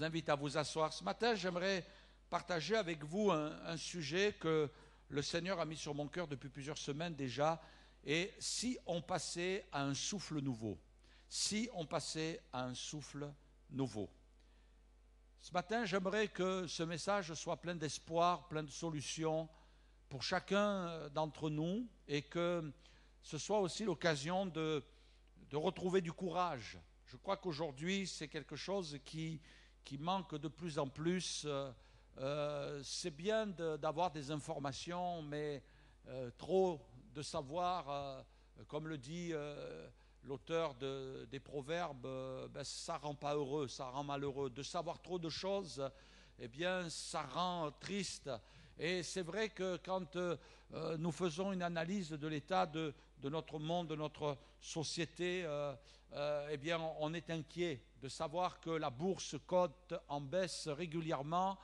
vous invite à vous asseoir. Ce matin, j'aimerais partager avec vous un sujet que le Seigneur a mis sur mon cœur depuis plusieurs semaines déjà. Et si on passait à un souffle nouveau? Si on passait à un souffle nouveau? Ce matin, j'aimerais que ce message soit plein d'espoir, plein de solutions pour chacun d'entre nous et que ce soit aussi l'occasion de retrouver du courage. Je crois qu'aujourd'hui, c'est quelque chose qui manque de plus en plus. C'est bien d'avoir des informations, mais trop de savoir, comme le dit l'auteur des Proverbes, ça ne rend pas heureux, ça rend malheureux. De savoir trop de choses, eh bien, ça rend triste. Et c'est vrai que quand nous faisons une analyse de l'état de notre monde, de notre société, eh bien, on est inquiet de savoir que la bourse cote en baisse régulièrement.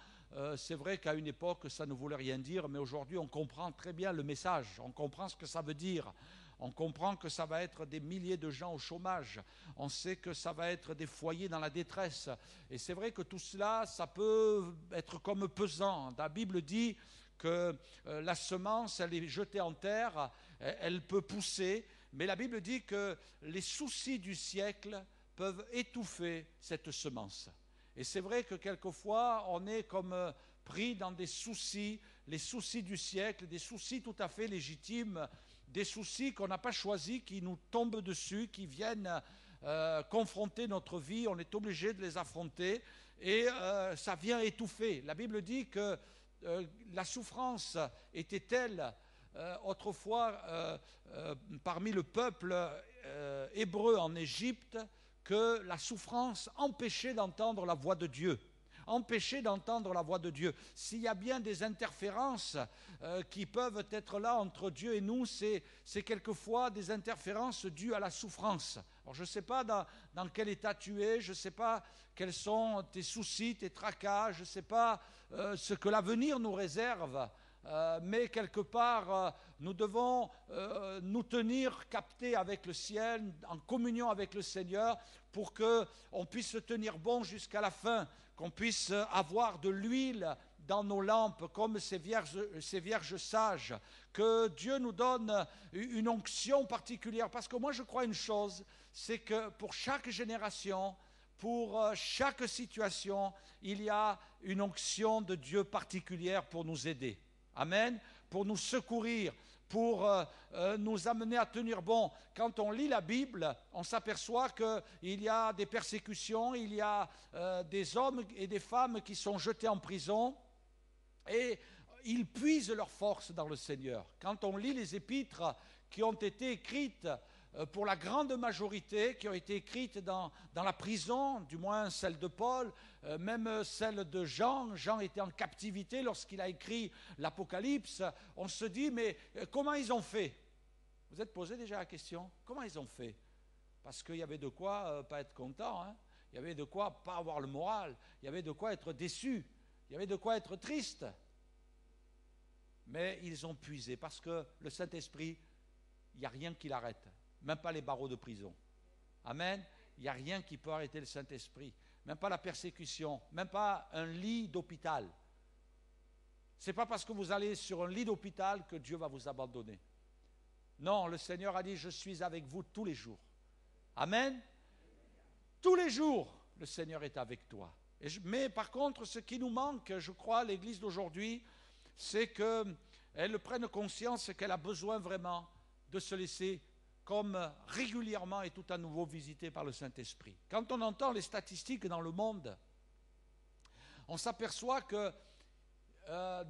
C'est vrai qu'à une époque, ça ne voulait rien dire, mais aujourd'hui, on comprend très bien le message, on comprend ce que ça veut dire. On comprend que ça va être des milliers de gens au chômage. On sait que ça va être des foyers dans la détresse. Et c'est vrai que tout cela, ça peut être comme pesant. La Bible dit que la semence, elle est jetée en terre, elle peut pousser. Mais la Bible dit que les soucis du siècle peuvent étouffer cette semence. Et c'est vrai que quelquefois, on est comme pris dans des soucis, les soucis du siècle, des soucis tout à fait légitimes, des soucis qu'on n'a pas choisis, qui nous tombent dessus, qui viennent confronter notre vie. On est obligé de les affronter et ça vient étouffer. La Bible dit que la souffrance était telle autrefois parmi le peuple hébreu en Égypte que la souffrance empêchait d'entendre la voix de Dieu. Empêcher d'entendre la voix de Dieu. S'il y a bien des interférences qui peuvent être là entre Dieu et nous, c'est quelquefois des interférences dues à la souffrance. Alors je ne sais pas dans quel état tu es, je ne sais pas quels sont tes soucis, tes tracas, je ne sais pas ce que l'avenir nous réserve. Mais quelque part, nous devons nous tenir captés avec le ciel, en communion avec le Seigneur, pour qu'on puisse se tenir bon jusqu'à la fin, qu'on puisse avoir de l'huile dans nos lampes, comme ces vierges sages, que Dieu nous donne une onction particulière. Parce que moi, je crois une chose, c'est que pour chaque génération, pour chaque situation, il y a une onction de Dieu particulière pour nous aider. Amen. Pour nous secourir, pour nous amener à tenir bon. Quand on lit la Bible, on s'aperçoit qu'il y a des persécutions, il y a des hommes et des femmes qui sont jetés en prison et ils puisent leur force dans le Seigneur. Quand on lit les épîtres qui ont été écrites pour la grande majorité, qui ont été écrites dans la prison, du moins celle de Paul, même celle de Jean. Jean était en captivité lorsqu'il a écrit l'Apocalypse. On se dit, mais comment ils ont fait? Vous êtes posé déjà la question? Comment ils ont fait? Parce qu'il y avait de quoi pas être content, hein? Il y avait de quoi pas avoir le moral, il y avait de quoi être déçu, il y avait de quoi être triste. Mais ils ont puisé, parce que le Saint-Esprit, il n'y a rien qui l'arrête. Même pas les barreaux de prison. Amen. Il n'y a rien qui peut arrêter le Saint-Esprit. Même pas la persécution. Même pas un lit d'hôpital. Ce n'est pas parce que vous allez sur un lit d'hôpital que Dieu va vous abandonner. Non, le Seigneur a dit, je suis avec vous tous les jours. Amen. Tous les jours, le Seigneur est avec toi. Mais par contre, ce qui nous manque, je crois, à l'Église d'aujourd'hui, c'est qu'elle prenne conscience qu'elle a besoin vraiment de se laisser comme régulièrement et tout à nouveau visité par le Saint-Esprit. Quand on entend les statistiques dans le monde, on s'aperçoit que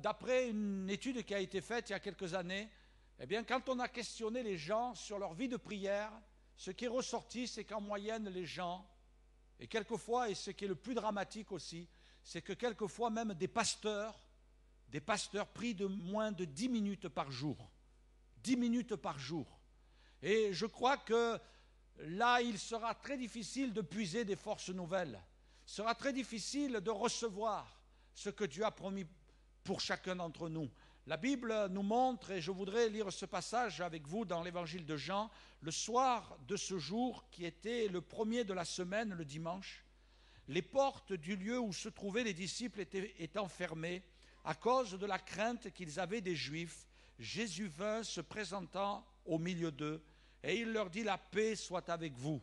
d'après une étude qui a été faite il y a quelques années, eh bien, quand on a questionné les gens sur leur vie de prière, ce qui est ressorti, c'est qu'en moyenne, les gens, et quelquefois, et ce qui est le plus dramatique aussi, c'est que quelquefois même des pasteurs prient de moins de 10 minutes par jour. 10 minutes par jour. Et je crois que là, il sera très difficile de puiser des forces nouvelles. Il sera très difficile de recevoir ce que Dieu a promis pour chacun d'entre nous. La Bible nous montre, et je voudrais lire ce passage avec vous dans l'évangile de Jean, le soir de ce jour qui était le premier de la semaine, le dimanche. Les portes du lieu où se trouvaient les disciples étant fermées à cause de la crainte qu'ils avaient des Juifs, Jésus vint se présentant au milieu d'eux et il leur dit « La paix soit avec vous ».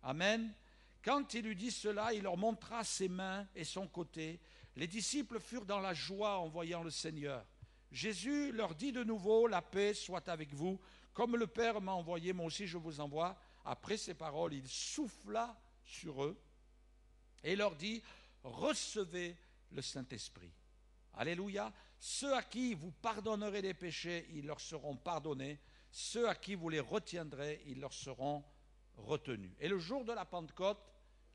Amen. Quand il eut dit cela, il leur montra ses mains et son côté. Les disciples furent dans la joie en voyant le Seigneur. Jésus leur dit de nouveau « La paix soit avec vous. Comme le Père m'a envoyé, moi aussi je vous envoie ». Après ces paroles, il souffla sur eux et leur dit « Recevez le Saint-Esprit ». Alléluia. Ceux à qui vous pardonnerez les péchés, ils leur seront pardonnés. Ceux à qui vous les retiendrez, ils leur seront retenus. Et le jour de la Pentecôte,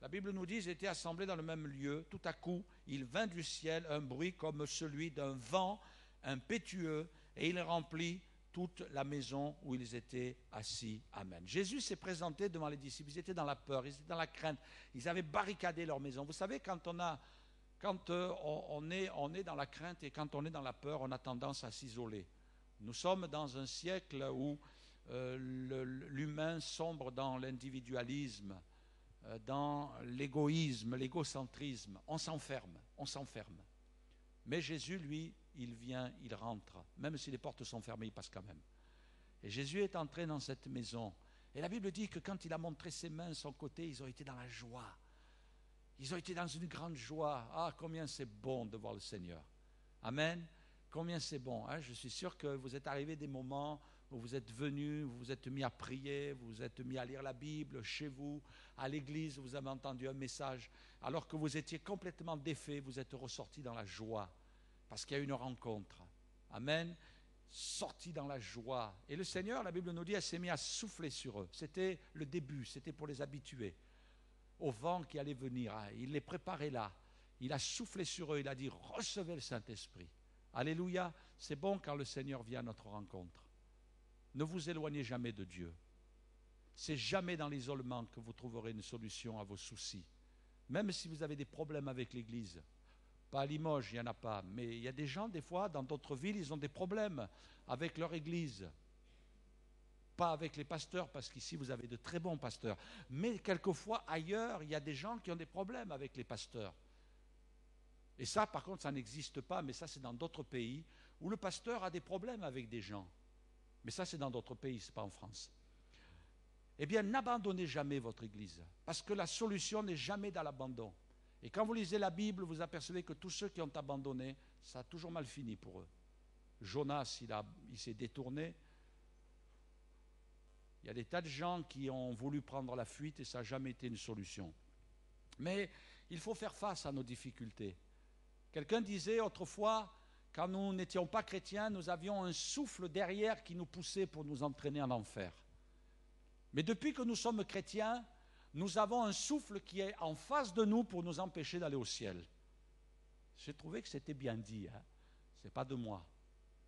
la Bible nous dit, ils étaient assemblés dans le même lieu. Tout à coup, il vint du ciel un bruit comme celui d'un vent impétueux et il remplit toute la maison où ils étaient assis. Amen. Jésus s'est présenté devant les disciples. Ils étaient dans la peur, ils étaient dans la crainte. Ils avaient barricadé leur maison. Vous savez, quand on est dans la crainte et quand on est dans la peur, on a tendance à s'isoler. Nous sommes dans un siècle où l'humain sombre dans l'individualisme, dans l'égoïsme, l'égocentrisme. On s'enferme. Mais Jésus, lui, il vient, il rentre. Même si les portes sont fermées, il passe quand même. Et Jésus est entré dans cette maison. Et la Bible dit que quand il a montré ses mains, son côté, ils ont été dans la joie. Ils ont été dans une grande joie. Ah, combien c'est bon de voir le Seigneur. Amen. Combien c'est bon. Hein? Je suis sûr que vous êtes arrivés des moments où vous êtes venus, vous vous êtes mis à prier, vous vous êtes mis à lire la Bible chez vous, à l'église, vous avez entendu un message. Alors que vous étiez complètement défait, vous êtes ressortis dans la joie. Parce qu'il y a eu une rencontre. Amen. Sortis dans la joie. Et le Seigneur, la Bible nous dit, elle s'est mise à souffler sur eux. C'était le début, c'était pour les habituer au vent qui allait venir. Il les préparait là. Il a soufflé sur eux, il a dit, recevez le Saint-Esprit. Alléluia. C'est bon quand le Seigneur vient à notre rencontre. Ne vous éloignez jamais de Dieu. C'est jamais dans l'isolement que vous trouverez une solution à vos soucis. Même si vous avez des problèmes avec l'Église. Pas à Limoges, il n'y en a pas. Mais il y a des gens, des fois, dans d'autres villes, ils ont des problèmes avec leur Église. Pas avec les pasteurs, parce qu'ici, vous avez de très bons pasteurs. Mais quelquefois, ailleurs, il y a des gens qui ont des problèmes avec les pasteurs. Et ça, par contre, ça n'existe pas, mais ça, c'est dans d'autres pays, où le pasteur a des problèmes avec des gens. Mais ça, c'est dans d'autres pays, ce n'est pas en France. Eh bien, n'abandonnez jamais votre Église, parce que la solution n'est jamais dans l'abandon. Et quand vous lisez la Bible, vous apercevez que tous ceux qui ont abandonné, ça a toujours mal fini pour eux. Jonas, il s'est détourné. Il y a des tas de gens qui ont voulu prendre la fuite et ça n'a jamais été une solution. Mais il faut faire face à nos difficultés. Quelqu'un disait autrefois, quand nous n'étions pas chrétiens, nous avions un souffle derrière qui nous poussait pour nous entraîner en enfer. Mais depuis que nous sommes chrétiens, nous avons un souffle qui est en face de nous pour nous empêcher d'aller au ciel. J'ai trouvé que c'était bien dit. Hein? Ce n'est pas de moi.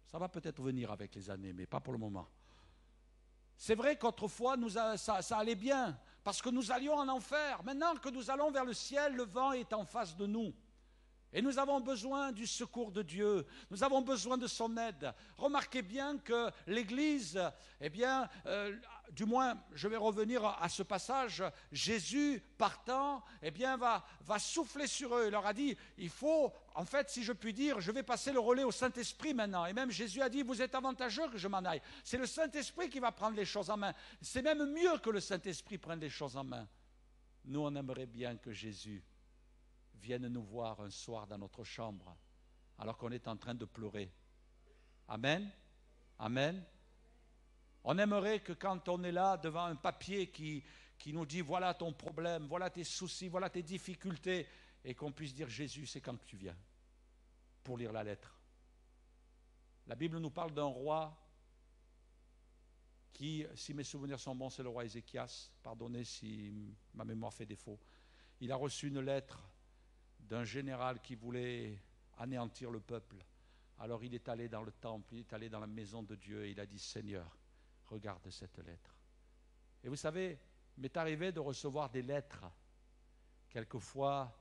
Ça va peut-être venir avec les années, mais pas pour le moment. C'est vrai qu'autrefois, ça allait bien, parce que nous allions en enfer. Maintenant que nous allons vers le ciel, le vent est en face de nous. Et nous avons besoin du secours de Dieu. Nous avons besoin de son aide. Remarquez bien que l'Église, du moins, je vais revenir à ce passage, Jésus, partant, va souffler sur eux. Il leur a dit, il faut, en fait, si je puis dire, je vais passer le relais au Saint-Esprit maintenant. Et même Jésus a dit, vous êtes avantageux que je m'en aille. C'est le Saint-Esprit qui va prendre les choses en main. C'est même mieux que le Saint-Esprit prenne les choses en main. Nous, on aimerait bien que Jésus vienne nous voir un soir dans notre chambre, alors qu'on est en train de pleurer. Amen. Amen. On aimerait que quand on est là devant un papier qui nous dit voilà ton problème, voilà tes soucis, voilà tes difficultés, et qu'on puisse dire Jésus, c'est quand que tu viens pour lire la lettre. La Bible nous parle d'un roi qui, si mes souvenirs sont bons, c'est le roi Ézéchias, pardonnez si ma mémoire fait défaut. Il a reçu une lettre d'un général qui voulait anéantir le peuple. Alors il est allé dans le temple, il est allé dans la maison de Dieu et il a dit, Seigneur, regarde cette lettre. Et vous savez, il m'est arrivé de recevoir des lettres, quelquefois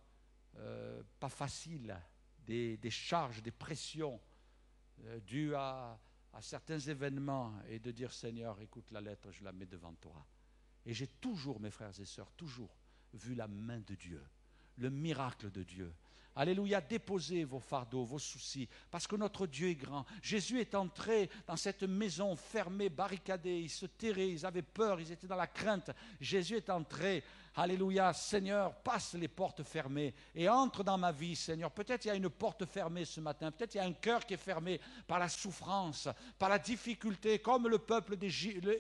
pas faciles, des charges, des pressions dues à certains événements et de dire, Seigneur, écoute la lettre, je la mets devant toi. Et j'ai toujours, mes frères et sœurs, toujours vu la main de Dieu. le miracle de Dieu. Alléluia, déposez vos fardeaux, vos soucis, parce que notre Dieu est grand. Jésus est entré dans cette maison fermée, barricadée, ils se terraient, ils avaient peur, ils étaient dans la crainte. Jésus est entré, alléluia, Seigneur, passe les portes fermées et entre dans ma vie, Seigneur. Peut-être il y a une porte fermée ce matin, peut-être il y a un cœur qui est fermé par la souffrance, par la difficulté, comme le peuple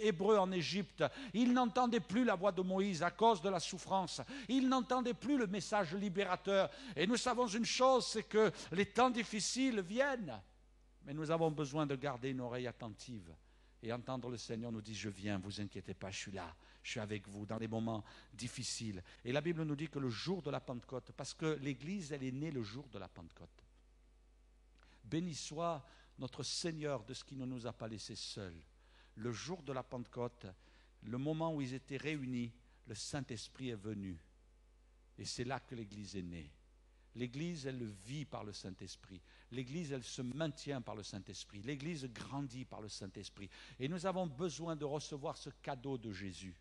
hébreu en Égypte. Ils n'entendaient plus la voix de Moïse à cause de la souffrance. Ils n'entendaient plus le message libérateur. Et nous savons une chose, c'est que les temps difficiles viennent, mais nous avons besoin de garder une oreille attentive et entendre le Seigneur nous dire, je viens, vous inquiétez pas, je suis là, je suis avec vous dans les moments difficiles. Et la Bible nous dit que le jour de la Pentecôte, parce que l'Église, elle est née le jour de la Pentecôte. Béni soit notre Seigneur de ce qui ne nous a pas laissés seuls. Le jour de la Pentecôte, le moment où ils étaient réunis, le Saint-Esprit est venu. Et c'est là que l'Église est née. L'Église, elle vit par le Saint-Esprit. L'Église, elle se maintient par le Saint-Esprit. L'Église grandit par le Saint-Esprit. Et nous avons besoin de recevoir ce cadeau de Jésus.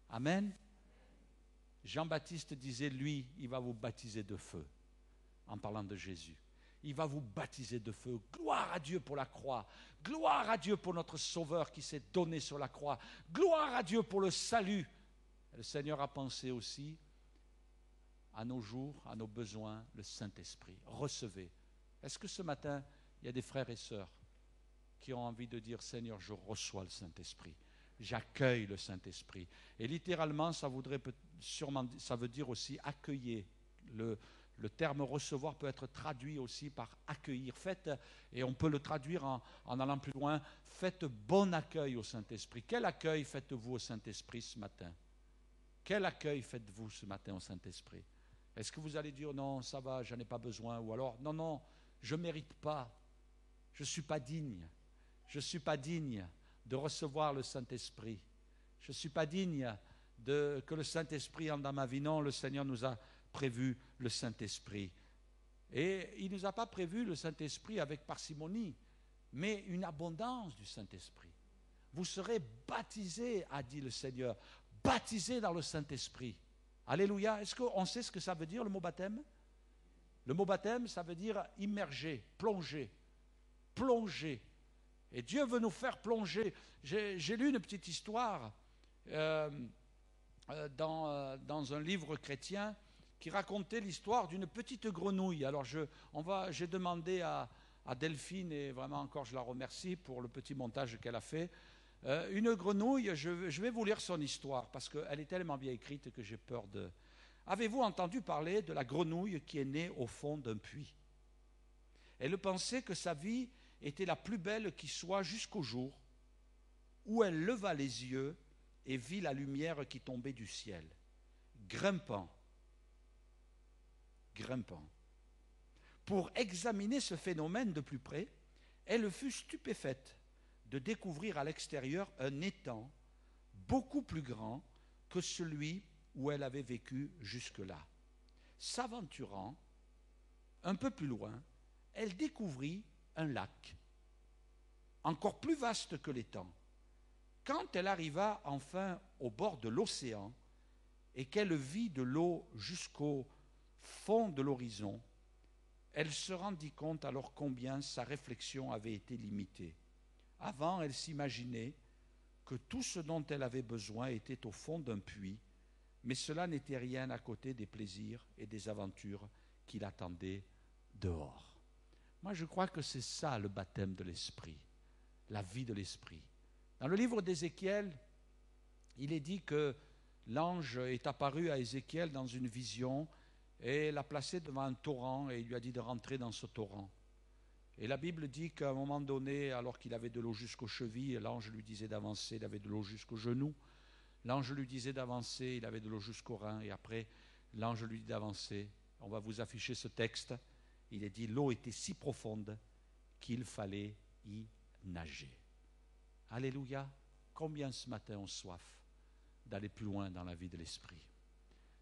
Amen. Jean-Baptiste disait, lui, il va vous baptiser de feu, en parlant de Jésus. Il va vous baptiser de feu. Gloire à Dieu pour la croix. Gloire à Dieu pour notre Sauveur qui s'est donné sur la croix. Gloire à Dieu pour le salut. Et le Seigneur a pensé aussi à nos jours, à nos besoins, le Saint-Esprit. Recevez. Est-ce que ce matin, il y a des frères et sœurs qui ont envie de dire, Seigneur, je reçois le Saint-Esprit. J'accueille le Saint-Esprit. Et littéralement, ça veut dire aussi accueillir. Le terme recevoir peut être traduit aussi par accueillir. Faites, et on peut le traduire en allant plus loin, faites bon accueil au Saint-Esprit. Quel accueil faites-vous au Saint-Esprit ce matin? Quel accueil faites-vous ce matin au Saint-Esprit? Est-ce que vous allez dire non, ça va, j'en ai pas besoin, ou alors non, je ne mérite pas, je ne suis pas digne, je ne suis pas digne de recevoir le Saint-Esprit, je ne suis pas digne que le Saint-Esprit entre dans ma vie. Non, le Seigneur nous a prévu le Saint-Esprit. Et il ne nous a pas prévu le Saint-Esprit avec parcimonie, mais une abondance du Saint-Esprit. Vous serez baptisés, a dit le Seigneur, baptisés dans le Saint-Esprit. Alléluia. Est-ce qu'on sait ce que ça veut dire, le mot baptême? Le mot baptême, ça veut dire immerger, plonger. Plonger. Et Dieu veut nous faire plonger. J'ai lu une petite histoire dans un livre chrétien qui racontait l'histoire d'une petite grenouille. Alors j'ai demandé à Delphine, et vraiment encore je la remercie pour le petit montage qu'elle a fait. Une grenouille, je vais vous lire son histoire parce qu'elle est tellement bien écrite que j'ai peur de... Avez-vous entendu parler de la grenouille qui est née au fond d'un puits? Elle pensait que sa vie était la plus belle qui soit jusqu'au jour où elle leva les yeux et vit la lumière qui tombait du ciel. Grimpant. Pour examiner ce phénomène de plus près, elle fut stupéfaite de découvrir à l'extérieur un étang beaucoup plus grand que celui où elle avait vécu jusque-là. S'aventurant un peu plus loin, elle découvrit un lac, encore plus vaste que l'étang. Quand elle arriva enfin au bord de l'océan et qu'elle vit de l'eau jusqu'au fond de l'horizon, elle se rendit compte alors combien sa réflexion avait été limitée. Avant, elle s'imaginait que tout ce dont elle avait besoin était au fond d'un puits, mais cela n'était rien à côté des plaisirs et des aventures qui l'attendaient dehors. Moi, je crois que c'est ça le baptême de l'Esprit, la vie de l'Esprit. Dans le livre d'Ézéchiel, il est dit que l'ange est apparu à Ézéchiel dans une vision et l'a placé devant un torrent et il lui a dit de rentrer dans ce torrent. Et la Bible dit qu'à un moment donné, alors qu'il avait de l'eau jusqu'aux chevilles, l'ange lui disait d'avancer, il avait de l'eau jusqu'aux genoux. L'ange lui disait d'avancer, il avait de l'eau jusqu'aux reins. Et après, l'ange lui dit d'avancer. On va vous afficher ce texte. Il est dit, l'eau était si profonde qu'il fallait y nager. Alléluia. Combien ce matin on soif d'aller plus loin dans la vie de l'Esprit?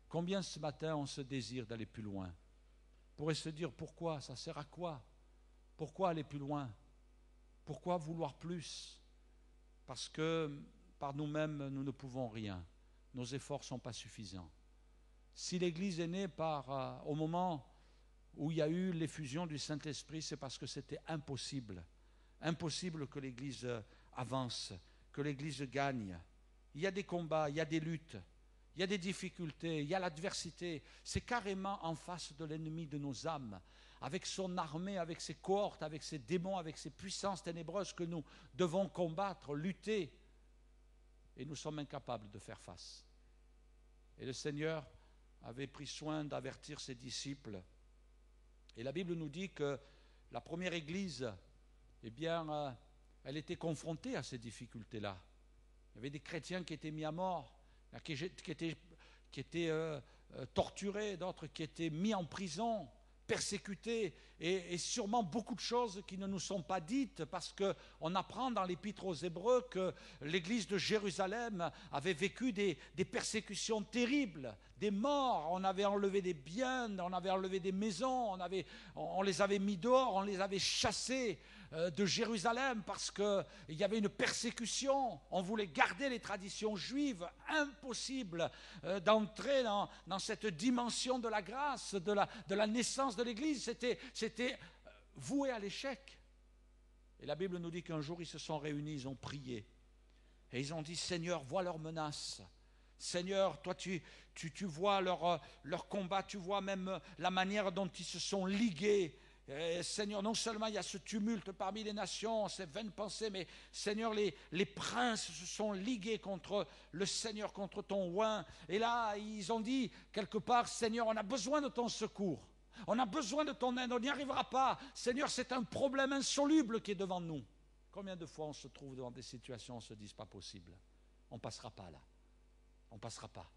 Combien ce matin on se désire d'aller plus loin? On pourrait se dire, pourquoi? Ça sert à quoi? Pourquoi aller plus loin? Pourquoi vouloir plus? Parce que par nous-mêmes, nous ne pouvons rien. Nos efforts ne sont pas suffisants. Si l'Église est née au moment où il y a eu l'effusion du Saint-Esprit, c'est parce que c'était impossible. Impossible que l'Église avance, que l'Église gagne. Il y a des combats, il y a des luttes, il y a des difficultés, il y a l'adversité. C'est carrément en face de l'ennemi de nos âmes, avec son armée, avec ses cohortes, avec ses démons, avec ses puissances ténébreuses que nous devons combattre, lutter. Et nous sommes incapables de faire face. Et le Seigneur avait pris soin d'avertir ses disciples. Et la Bible nous dit que la première Église, eh bien, elle était confrontée à ces difficultés-là. Il y avait des chrétiens qui étaient mis à mort, qui étaient torturés, d'autres qui étaient mis en prison, persécutés, et sûrement beaucoup de choses qui ne nous sont pas dites, parce qu'on apprend dans l'Épître aux Hébreux que l'Église de Jérusalem avait vécu des persécutions terribles, des morts, on avait enlevé des biens, on avait enlevé des maisons, on les avait mis dehors, on les avait chassés de Jérusalem parce qu'il y avait une persécution, on voulait garder les traditions juives, impossible d'entrer dans cette dimension de la grâce, de la naissance de l'Église, c'était voué à l'échec. Et la Bible nous dit qu'un jour ils se sont réunis, ils ont prié, et ils ont dit: Seigneur, vois leurs menaces, Seigneur, toi tu vois leur combat, tu vois même la manière dont ils se sont ligués. Et Seigneur, non seulement il y a ce tumulte parmi les nations, ces vaines pensées, mais Seigneur, les princes se sont ligués contre le Seigneur, contre ton oint. Et là, ils ont dit quelque part: Seigneur, on a besoin de ton secours, on a besoin de ton aide, on n'y arrivera pas. Seigneur, c'est un problème insoluble qui est devant nous. Combien de fois on se trouve devant des situations où on se dit: c'est pas possible, on ne passera pas là, on ne passera pas.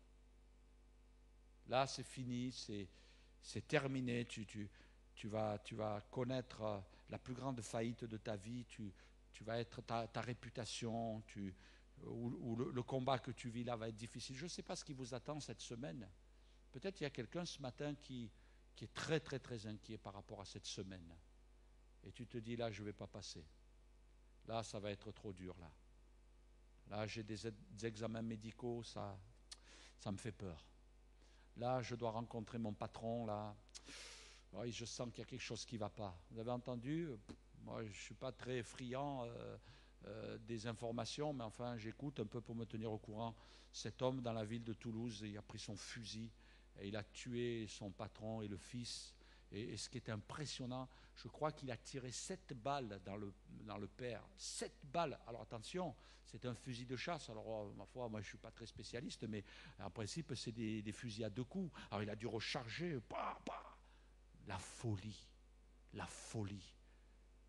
Là, c'est fini, c'est terminé, tu vas connaître la plus grande faillite de ta vie, tu vas être ta réputation, ou le combat que tu vis là va être difficile. Je ne sais pas ce qui vous attend cette semaine. Peut-être il y a quelqu'un ce matin qui est très très très inquiet par rapport à cette semaine. Et tu te dis: là, je ne vais pas passer. Là, ça va être trop dur. Là, j'ai des examens médicaux, ça me fait peur. Là, je dois rencontrer mon patron, là. Oui, je sens qu'il y a quelque chose qui ne va pas. Vous avez entendu? Moi, je ne suis pas très friand des informations, mais enfin, j'écoute un peu pour me tenir au courant. Cet homme dans la ville de Toulouse, il a pris son fusil et il a tué son patron et le fils. Et ce qui est impressionnant, je crois qu'il a tiré 7 balles dans le père. 7 balles. Alors attention, c'est un fusil de chasse. Alors, ma foi, moi je ne suis pas très spécialiste, mais en principe, c'est des fusils à 2 coups. Alors il a dû recharger. La folie. La folie.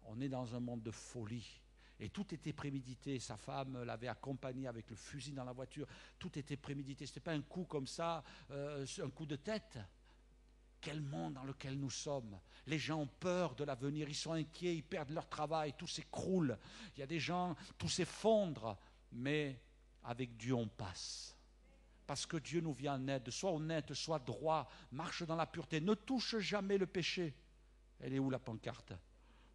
On est dans un monde de folie. Et tout était prémédité. Sa femme l'avait accompagné avec le fusil dans la voiture. Tout était prémédité. Ce n'était pas un coup comme ça, un coup de tête. Quel monde dans lequel nous sommes. Les gens ont peur de l'avenir, ils sont inquiets, ils perdent leur travail, tout s'écroule. Il y a des gens, tout s'effondre. Mais avec Dieu, on passe. Parce que Dieu nous vient en aide. Sois honnête, sois droit, marche dans la pureté. Ne touche jamais le péché. Elle est où la pancarte?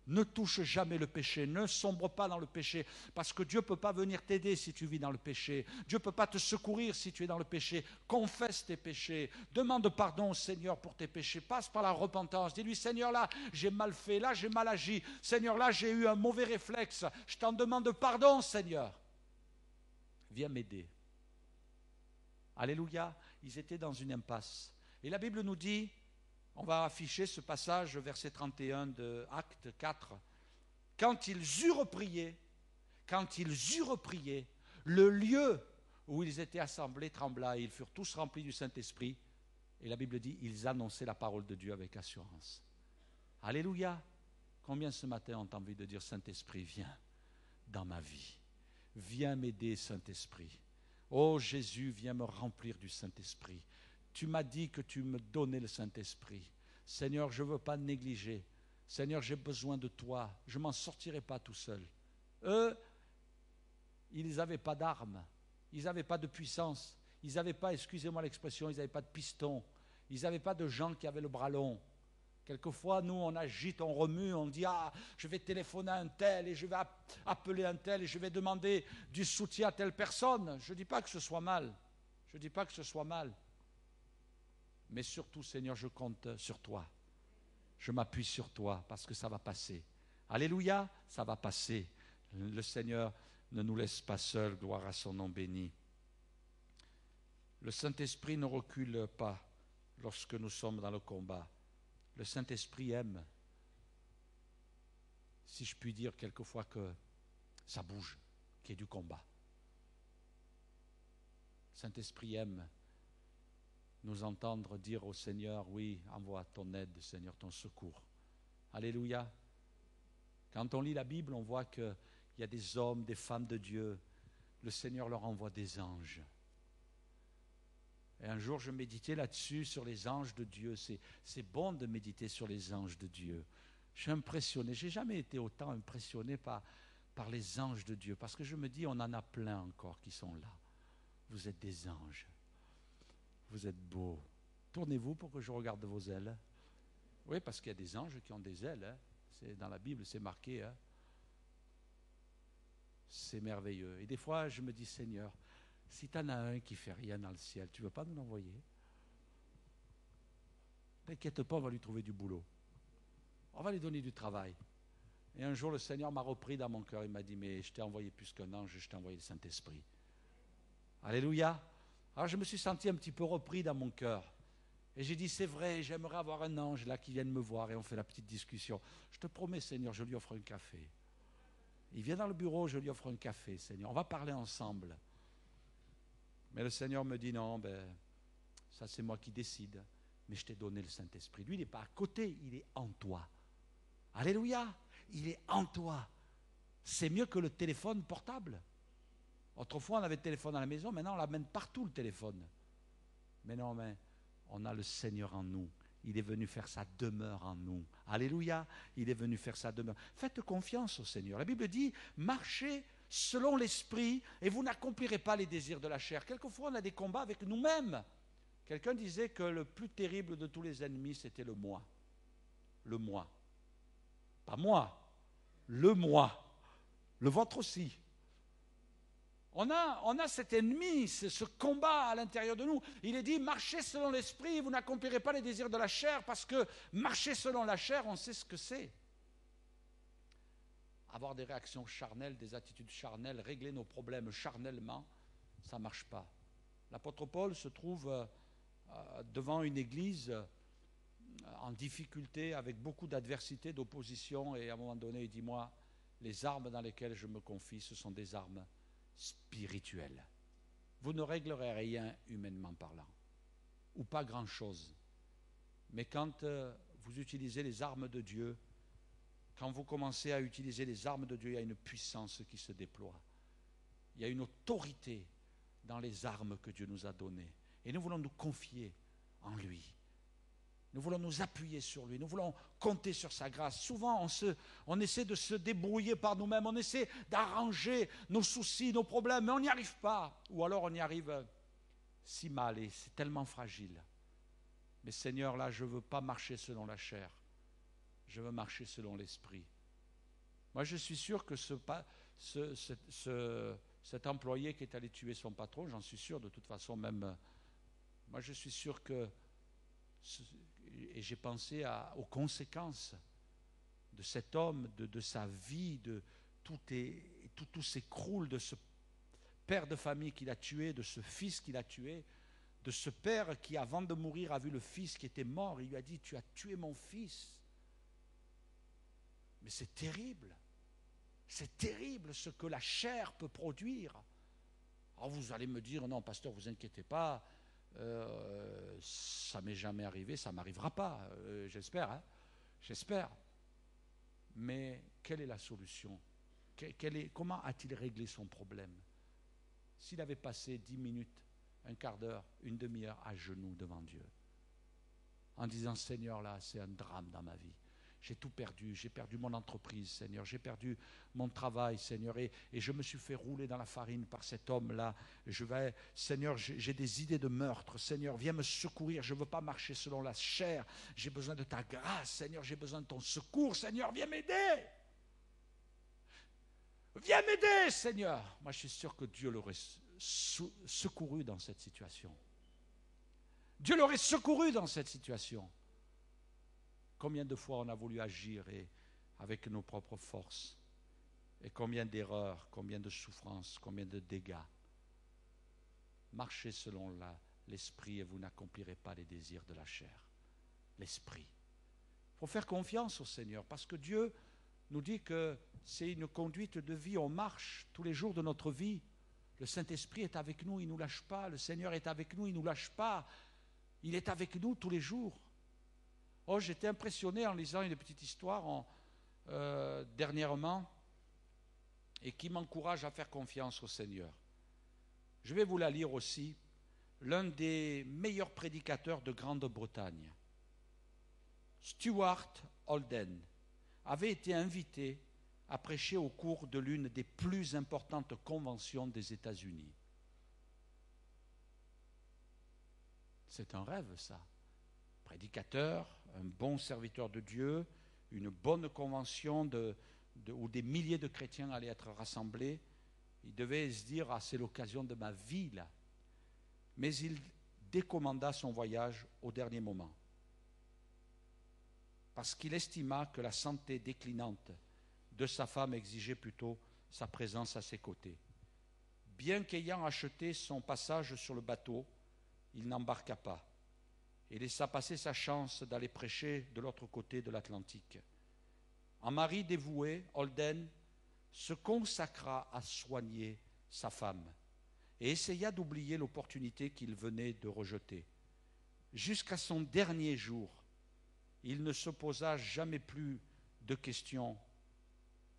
Ne touche jamais le péché, ne sombre pas dans le péché, parce que Dieu ne peut pas venir t'aider si tu vis dans le péché. Dieu ne peut pas te secourir si tu es dans le péché. Confesse tes péchés, demande pardon au Seigneur pour tes péchés, passe par la repentance. Dis-lui: Seigneur, là j'ai mal fait, là j'ai mal agi, Seigneur, là j'ai eu un mauvais réflexe, je t'en demande pardon, Seigneur. Viens m'aider. Alléluia, ils étaient dans une impasse. Et la Bible nous dit, on va afficher ce passage, verset 31 de Actes 4. Quand ils eurent prié, le lieu où ils étaient assemblés trembla et ils furent tous remplis du Saint-Esprit. Et la Bible dit, ils annonçaient la parole de Dieu avec assurance. Alléluia. Combien ce matin ont envie de dire: Saint-Esprit, viens dans ma vie. Viens m'aider, Saint-Esprit. Oh Jésus, viens me remplir du Saint-Esprit. Tu m'as dit que tu me donnais le Saint-Esprit. Seigneur, je ne veux pas négliger. Seigneur, j'ai besoin de toi. Je ne m'en sortirai pas tout seul. Eux, ils n'avaient pas d'armes. Ils n'avaient pas de puissance. Ils n'avaient pas, excusez-moi l'expression, ils n'avaient pas de piston. Ils n'avaient pas de gens qui avaient le bras long. Quelquefois, nous, on agite, on remue, on dit: ah, je vais téléphoner à un tel et je vais appeler un tel et je vais demander du soutien à telle personne. Je ne dis pas que ce soit mal. Je ne dis pas que ce soit mal. Mais surtout, Seigneur, je compte sur toi. Je m'appuie sur toi parce que ça va passer. Alléluia, ça va passer. Le Seigneur ne nous laisse pas seuls, gloire à son nom béni. Le Saint-Esprit ne recule pas lorsque nous sommes dans le combat. Le Saint-Esprit aime, si je puis dire quelquefois, que ça bouge, qu'il y ait du combat. Le Saint-Esprit aime nous entendre dire au Seigneur, oui, envoie ton aide, Seigneur, ton secours. Alléluia. Quand on lit la Bible, on voit qu'il y a des hommes, des femmes de Dieu. Le Seigneur leur envoie des anges. Et un jour, je méditais là-dessus, sur les anges de Dieu. C'est bon de méditer sur les anges de Dieu. Je suis impressionné. Je n'ai jamais été autant impressionné par les anges de Dieu. Parce que je me dis, on en a plein encore qui sont là. Vous êtes des anges. Vous êtes beaux. Tournez-vous pour que je regarde vos ailes. Oui, parce qu'il y a des anges qui ont des ailes. Hein. C'est, dans la Bible, c'est marqué. Hein. C'est merveilleux. Et des fois, je me dis, Seigneur, si tu en as un qui ne fait rien dans le ciel, tu ne veux pas nous l'envoyer? T'inquiète pas, on va lui trouver du boulot. On va lui donner du travail. Et un jour, le Seigneur m'a repris dans mon cœur. Il m'a dit, mais je t'ai envoyé plus qu'un ange, je t'ai envoyé le Saint-Esprit. Alléluia. Alors je me suis senti un petit peu repris dans mon cœur. Et j'ai dit, c'est vrai, j'aimerais avoir un ange là qui vienne me voir et on fait la petite discussion. Je te promets, Seigneur, je lui offre un café. Il vient dans le bureau, je lui offre un café, Seigneur. On va parler ensemble. Mais le Seigneur me dit, non, ça c'est moi qui décide. Mais je t'ai donné le Saint-Esprit. Lui, il n'est pas à côté, il est en toi. Alléluia, il est en toi. C'est mieux que le téléphone portable. Autrefois, on avait le téléphone à la maison, maintenant on l'amène partout le téléphone. Mais non, mais on a le Seigneur en nous. Il est venu faire sa demeure en nous. Alléluia, il est venu faire sa demeure. Faites confiance au Seigneur. La Bible dit, marchez selon l'esprit et vous n'accomplirez pas les désirs de la chair. Quelquefois, on a des combats avec nous-mêmes. Quelqu'un disait que le plus terrible de tous les ennemis, c'était le moi. Le moi. Pas moi, le moi. Le vôtre aussi. On a cet ennemi, ce combat à l'intérieur de nous. Il est dit, marchez selon l'esprit, vous n'accomplirez pas les désirs de la chair, parce que marcher selon la chair, on sait ce que c'est. Avoir des réactions charnelles, des attitudes charnelles, régler nos problèmes charnellement, ça ne marche pas. L'apôtre Paul se trouve devant une église en difficulté, avec beaucoup d'adversité, d'opposition, et à un moment donné, il dit, moi, les armes dans lesquelles je me confie, ce sont des armes spirituelles. Vous ne réglerez rien humainement parlant, ou pas grand-chose. Mais quand vous utilisez les armes de Dieu, quand vous commencez à utiliser les armes de Dieu, il y a une puissance qui se déploie. Il y a une autorité dans les armes que Dieu nous a données. Et nous voulons nous confier en lui. Nous voulons nous appuyer sur lui. Nous voulons compter sur sa grâce. Souvent, on essaie de se débrouiller par nous-mêmes. On essaie d'arranger nos soucis, nos problèmes, mais on n'y arrive pas. Ou alors on y arrive si mal et c'est tellement fragile. Mais Seigneur, là, je ne veux pas marcher selon la chair. Je veux marcher selon l'esprit. Moi, je suis sûr que cet employé qui est allé tuer son patron, j'en suis sûr, de toute façon, même, moi, je suis sûr que, et j'ai pensé aux conséquences de cet homme, de sa vie, de tout s'écroule, de ce père de famille qu'il a tué, de ce fils qu'il a tué, de ce père qui, avant de mourir, a vu le fils qui était mort. Il lui a dit, tu as tué mon fils. Mais c'est terrible ce que la chair peut produire. Alors vous allez me dire, non pasteur, vous inquiétez pas, ça m'est jamais arrivé, ça m'arrivera pas, j'espère, j'espère. Mais quelle est la solution? Comment a-t-il réglé son problème? S'il avait passé 10 minutes, un quart d'heure, une demi-heure à genoux devant Dieu, en disant, Seigneur, là, c'est un drame dans ma vie. J'ai tout perdu, j'ai perdu mon entreprise, Seigneur, j'ai perdu mon travail, Seigneur, et je me suis fait rouler dans la farine par cet homme-là. Seigneur, j'ai des idées de meurtre, Seigneur, viens me secourir, je ne veux pas marcher selon la chair, j'ai besoin de ta grâce, Seigneur, j'ai besoin de ton secours, Seigneur, viens m'aider. Viens m'aider, Seigneur. Moi, je suis sûr que Dieu l'aurait secouru dans cette situation. Dieu l'aurait secouru dans cette situation. Combien de fois on a voulu agir avec nos propres forces, et combien d'erreurs, combien de souffrances, combien de dégâts. Marchez selon l'esprit et vous n'accomplirez pas les désirs de la chair. L'esprit. Il faut faire confiance au Seigneur parce que Dieu nous dit que c'est une conduite de vie. On marche tous les jours de notre vie. Le Saint-Esprit est avec nous, il ne nous lâche pas. Le Seigneur est avec nous, il ne nous lâche pas. Il est avec nous tous les jours. Oh, j'étais impressionné en lisant une petite histoire dernièrement et qui m'encourage à faire confiance au Seigneur. Je vais vous la lire aussi. L'un des meilleurs prédicateurs de Grande-Bretagne, Stuart Holden, avait été invité à prêcher au cours de l'une des plus importantes conventions des États-Unis. C'est un rêve, ça. Prédicateur, un bon serviteur de Dieu, une bonne convention où des milliers de chrétiens allaient être rassemblés. Il devait se dire, c'est l'occasion de ma vie, là. Mais il décommanda son voyage au dernier moment, parce qu'il estima que la santé déclinante de sa femme exigeait plutôt sa présence à ses côtés. Bien qu'ayant acheté son passage sur le bateau, il n'embarqua pas et laissa passer sa chance d'aller prêcher de l'autre côté de l'Atlantique. En mari dévoué, Holden se consacra à soigner sa femme et essaya d'oublier l'opportunité qu'il venait de rejeter. Jusqu'à son dernier jour, il ne se posa jamais plus de questions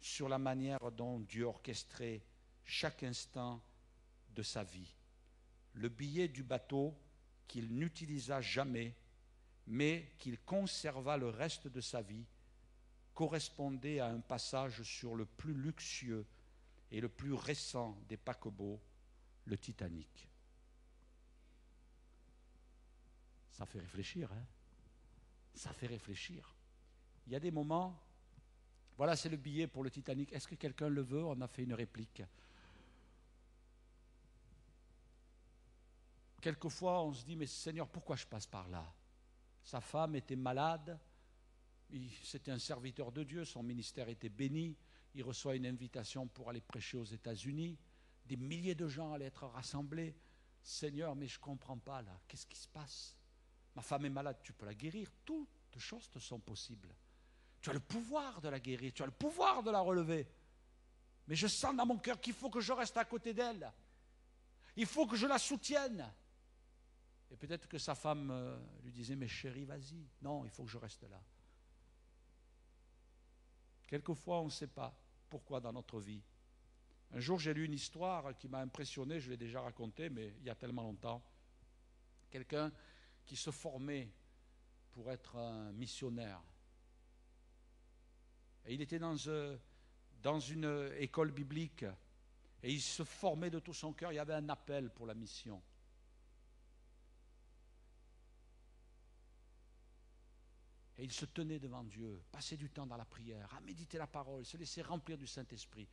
sur la manière dont Dieu orchestrait chaque instant de sa vie. Le billet du bateau qu'il n'utilisa jamais, mais qu'il conserva le reste de sa vie, correspondait à un passage sur le plus luxueux et le plus récent des paquebots, le Titanic. Ça fait réfléchir, hein? Ça fait réfléchir. Il y a des moments, voilà, c'est le billet pour le Titanic. Est-ce que quelqu'un le veut? On a fait une réplique. Quelquefois, on se dit, mais Seigneur, pourquoi je passe par là? Sa femme était malade, c'était un serviteur de Dieu, son ministère était béni, il reçoit une invitation pour aller prêcher aux États-Unis, des milliers de gens allaient être rassemblés. Seigneur, mais je ne comprends pas là, qu'est-ce qui se passe? Ma femme est malade, tu peux la guérir, toutes choses te sont possibles. Tu as le pouvoir de la guérir, tu as le pouvoir de la relever. Mais je sens dans mon cœur qu'il faut que je reste à côté d'elle. Il faut que je la soutienne. Et peut-être que sa femme lui disait, mais chérie, vas-y. Non, il faut que je reste là. Quelquefois, on ne sait pas pourquoi dans notre vie. Un jour, j'ai lu une histoire qui m'a impressionné, je l'ai déjà racontée, mais il y a tellement longtemps. Quelqu'un qui se formait pour être un missionnaire. Et il était dans une école biblique et il se formait de tout son cœur. Il y avait un appel pour la mission. Et il se tenait devant Dieu, passait du temps dans la prière, à méditer la parole, se laisser remplir du Saint-Esprit.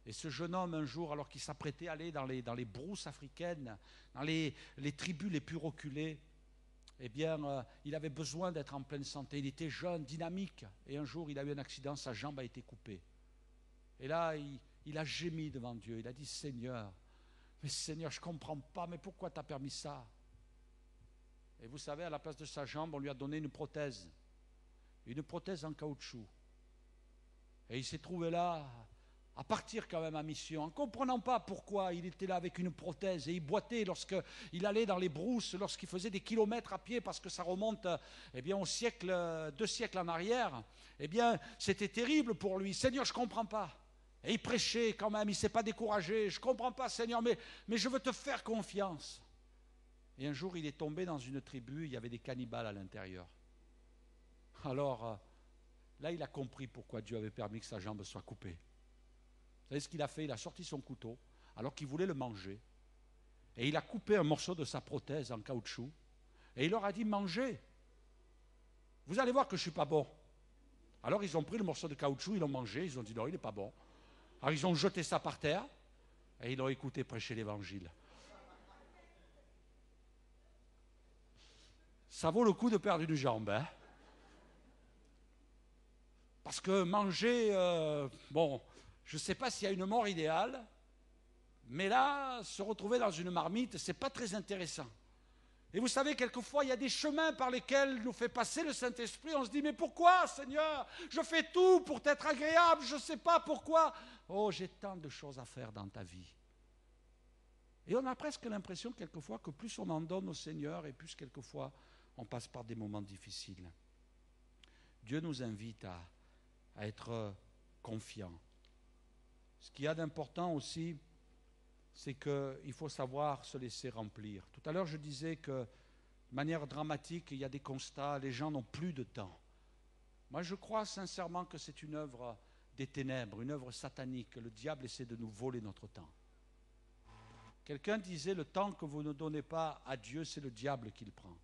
Et ce jeune homme, un jour, alors qu'il s'apprêtait à aller dans les brousses africaines, dans les tribus les plus reculées, eh bien, il avait besoin d'être en pleine santé. Il était jeune, dynamique. Et un jour, il a eu un accident, sa jambe a été coupée. Et là, il a gémi devant Dieu. Il a dit, Seigneur, mais Seigneur, je ne comprends pas, mais pourquoi tu as permis ça? Et vous savez, à la place de sa jambe, on lui a donné une prothèse en caoutchouc. Et il s'est trouvé là, à partir quand même à mission, en ne comprenant pas pourquoi il était là avec une prothèse. Et il boitait lorsqu'il allait dans les brousses, lorsqu'il faisait des kilomètres à pied, parce que ça remonte au siècle, 2 siècles en arrière. Eh bien, c'était terrible pour lui. Seigneur, je ne comprends pas. Et il prêchait quand même, il ne s'est pas découragé. Je ne comprends pas, Seigneur, mais je veux te faire confiance. Et un jour, il est tombé dans une tribu, il y avait des cannibales à l'intérieur. Alors, là, il a compris pourquoi Dieu avait permis que sa jambe soit coupée. Vous savez ce qu'il a fait? Il a sorti son couteau, alors qu'il voulait le manger. Et il a coupé un morceau de sa prothèse en caoutchouc. Et il leur a dit, mangez. Vous allez voir que je ne suis pas bon. Alors, ils ont pris le morceau de caoutchouc, ils l'ont mangé. Ils ont dit, non, il n'est pas bon. Alors, ils ont jeté ça par terre. Et ils l'ont écouté prêcher l'évangile. Ça vaut le coup de perdre une jambe. Hein. Parce que manger, je ne sais pas s'il y a une mort idéale, mais là, se retrouver dans une marmite, ce n'est pas très intéressant. Et vous savez, quelquefois, il y a des chemins par lesquels nous fait passer le Saint-Esprit. On se dit, mais pourquoi, Seigneur? Je fais tout pour t'être agréable, je ne sais pas pourquoi. Oh, j'ai tant de choses à faire dans ta vie. Et on a presque l'impression, quelquefois, que plus on en donne au Seigneur, et plus, quelquefois, on passe par des moments difficiles. Dieu nous invite à être confiants. Ce qu'il y a d'important aussi, c'est qu'il faut savoir se laisser remplir. Tout à l'heure, je disais que, de manière dramatique, il y a des constats, les gens n'ont plus de temps. Moi, je crois sincèrement que c'est une œuvre des ténèbres, une œuvre satanique. Le diable essaie de nous voler notre temps. Quelqu'un disait, le temps que vous ne donnez pas à Dieu, c'est le diable qui le prend.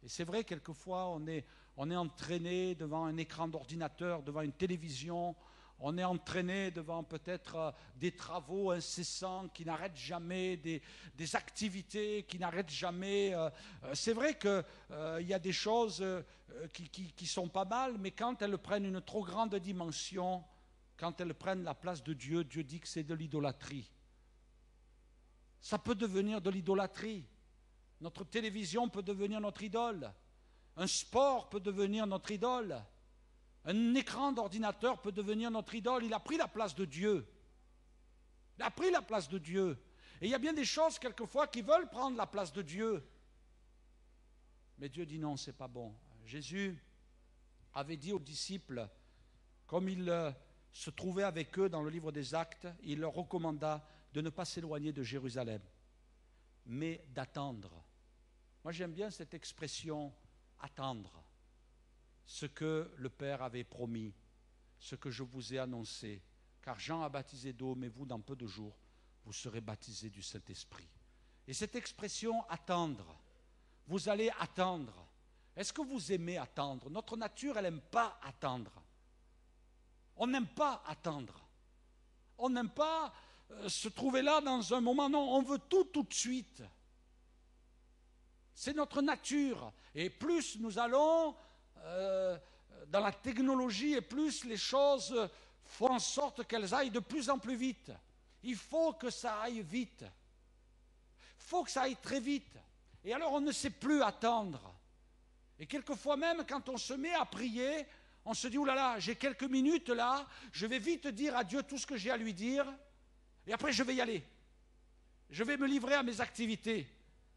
Et c'est vrai, quelquefois, on est entraîné devant un écran d'ordinateur, devant une télévision. On est entraîné devant peut-être des travaux incessants qui n'arrêtent jamais, des activités qui n'arrêtent jamais. C'est vrai qu'il y a des choses qui sont pas mal, mais quand elles prennent une trop grande dimension, quand elles prennent la place de Dieu, Dieu dit que c'est de l'idolâtrie. Ça peut devenir de l'idolâtrie. Notre télévision peut devenir notre idole. Un sport peut devenir notre idole. Un écran d'ordinateur peut devenir notre idole. Il a pris la place de Dieu. Il a pris la place de Dieu. Et il y a bien des choses, quelquefois, qui veulent prendre la place de Dieu. Mais Dieu dit non, ce n'est pas bon. Jésus avait dit aux disciples, comme il se trouvait avec eux dans le livre des Actes, il leur recommanda de ne pas s'éloigner de Jérusalem, mais d'attendre. Moi, j'aime bien cette expression, attendre. Ce que le Père avait promis, ce que je vous ai annoncé. Car Jean a baptisé d'eau, mais vous, dans peu de jours, vous serez baptisés du Saint-Esprit. Et cette expression « attendre », vous allez attendre. Est-ce que vous aimez attendre? Notre nature, elle n'aime pas attendre. On n'aime pas attendre. On n'aime pas se trouver là dans un moment. Non, on veut tout de suite. C'est notre nature. Et plus nous allons dans la technologie et plus les choses font en sorte qu'elles aillent de plus en plus vite. Il faut que ça aille vite. Il faut que ça aille très vite. Et alors on ne sait plus attendre. Et quelquefois même quand on se met à prier, on se dit, oh là là, j'ai quelques minutes là, je vais vite dire à Dieu tout ce que j'ai à lui dire, et après je vais y aller. Je vais me livrer à mes activités.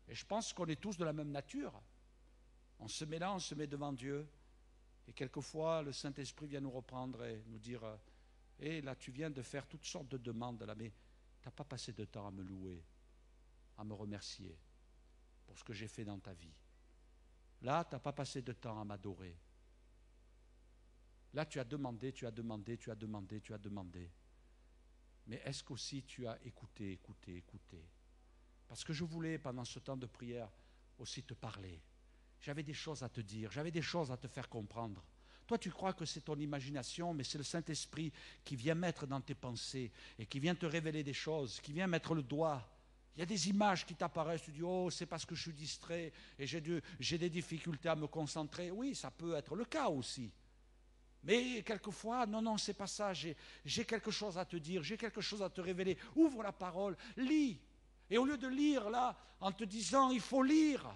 Et je pense qu'on est tous de la même nature. On se met là, on se met devant Dieu, et quelquefois le Saint-Esprit vient nous reprendre et nous dire, là tu viens de faire toutes sortes de demandes là, mais tu n'as pas passé de temps à me louer, à me remercier pour ce que j'ai fait dans ta vie. Là, tu n'as pas passé de temps à m'adorer. Là, tu as demandé. Mais est-ce qu'aussi tu as écouté? Parce que je voulais, pendant ce temps de prière, aussi te parler. J'avais des choses à te dire, j'avais des choses à te faire comprendre. Toi, tu crois que c'est ton imagination, mais c'est le Saint-Esprit qui vient mettre dans tes pensées et qui vient te révéler des choses, qui vient mettre le doigt. Il y a des images qui t'apparaissent, tu dis, oh, c'est parce que je suis distrait et j'ai des difficultés à me concentrer. Oui, ça peut être le cas aussi. Mais quelquefois, non, c'est pas ça, j'ai quelque chose à te dire, j'ai quelque chose à te révéler. Ouvre la parole, lis. Et au lieu de lire là, en te disant, il faut lire.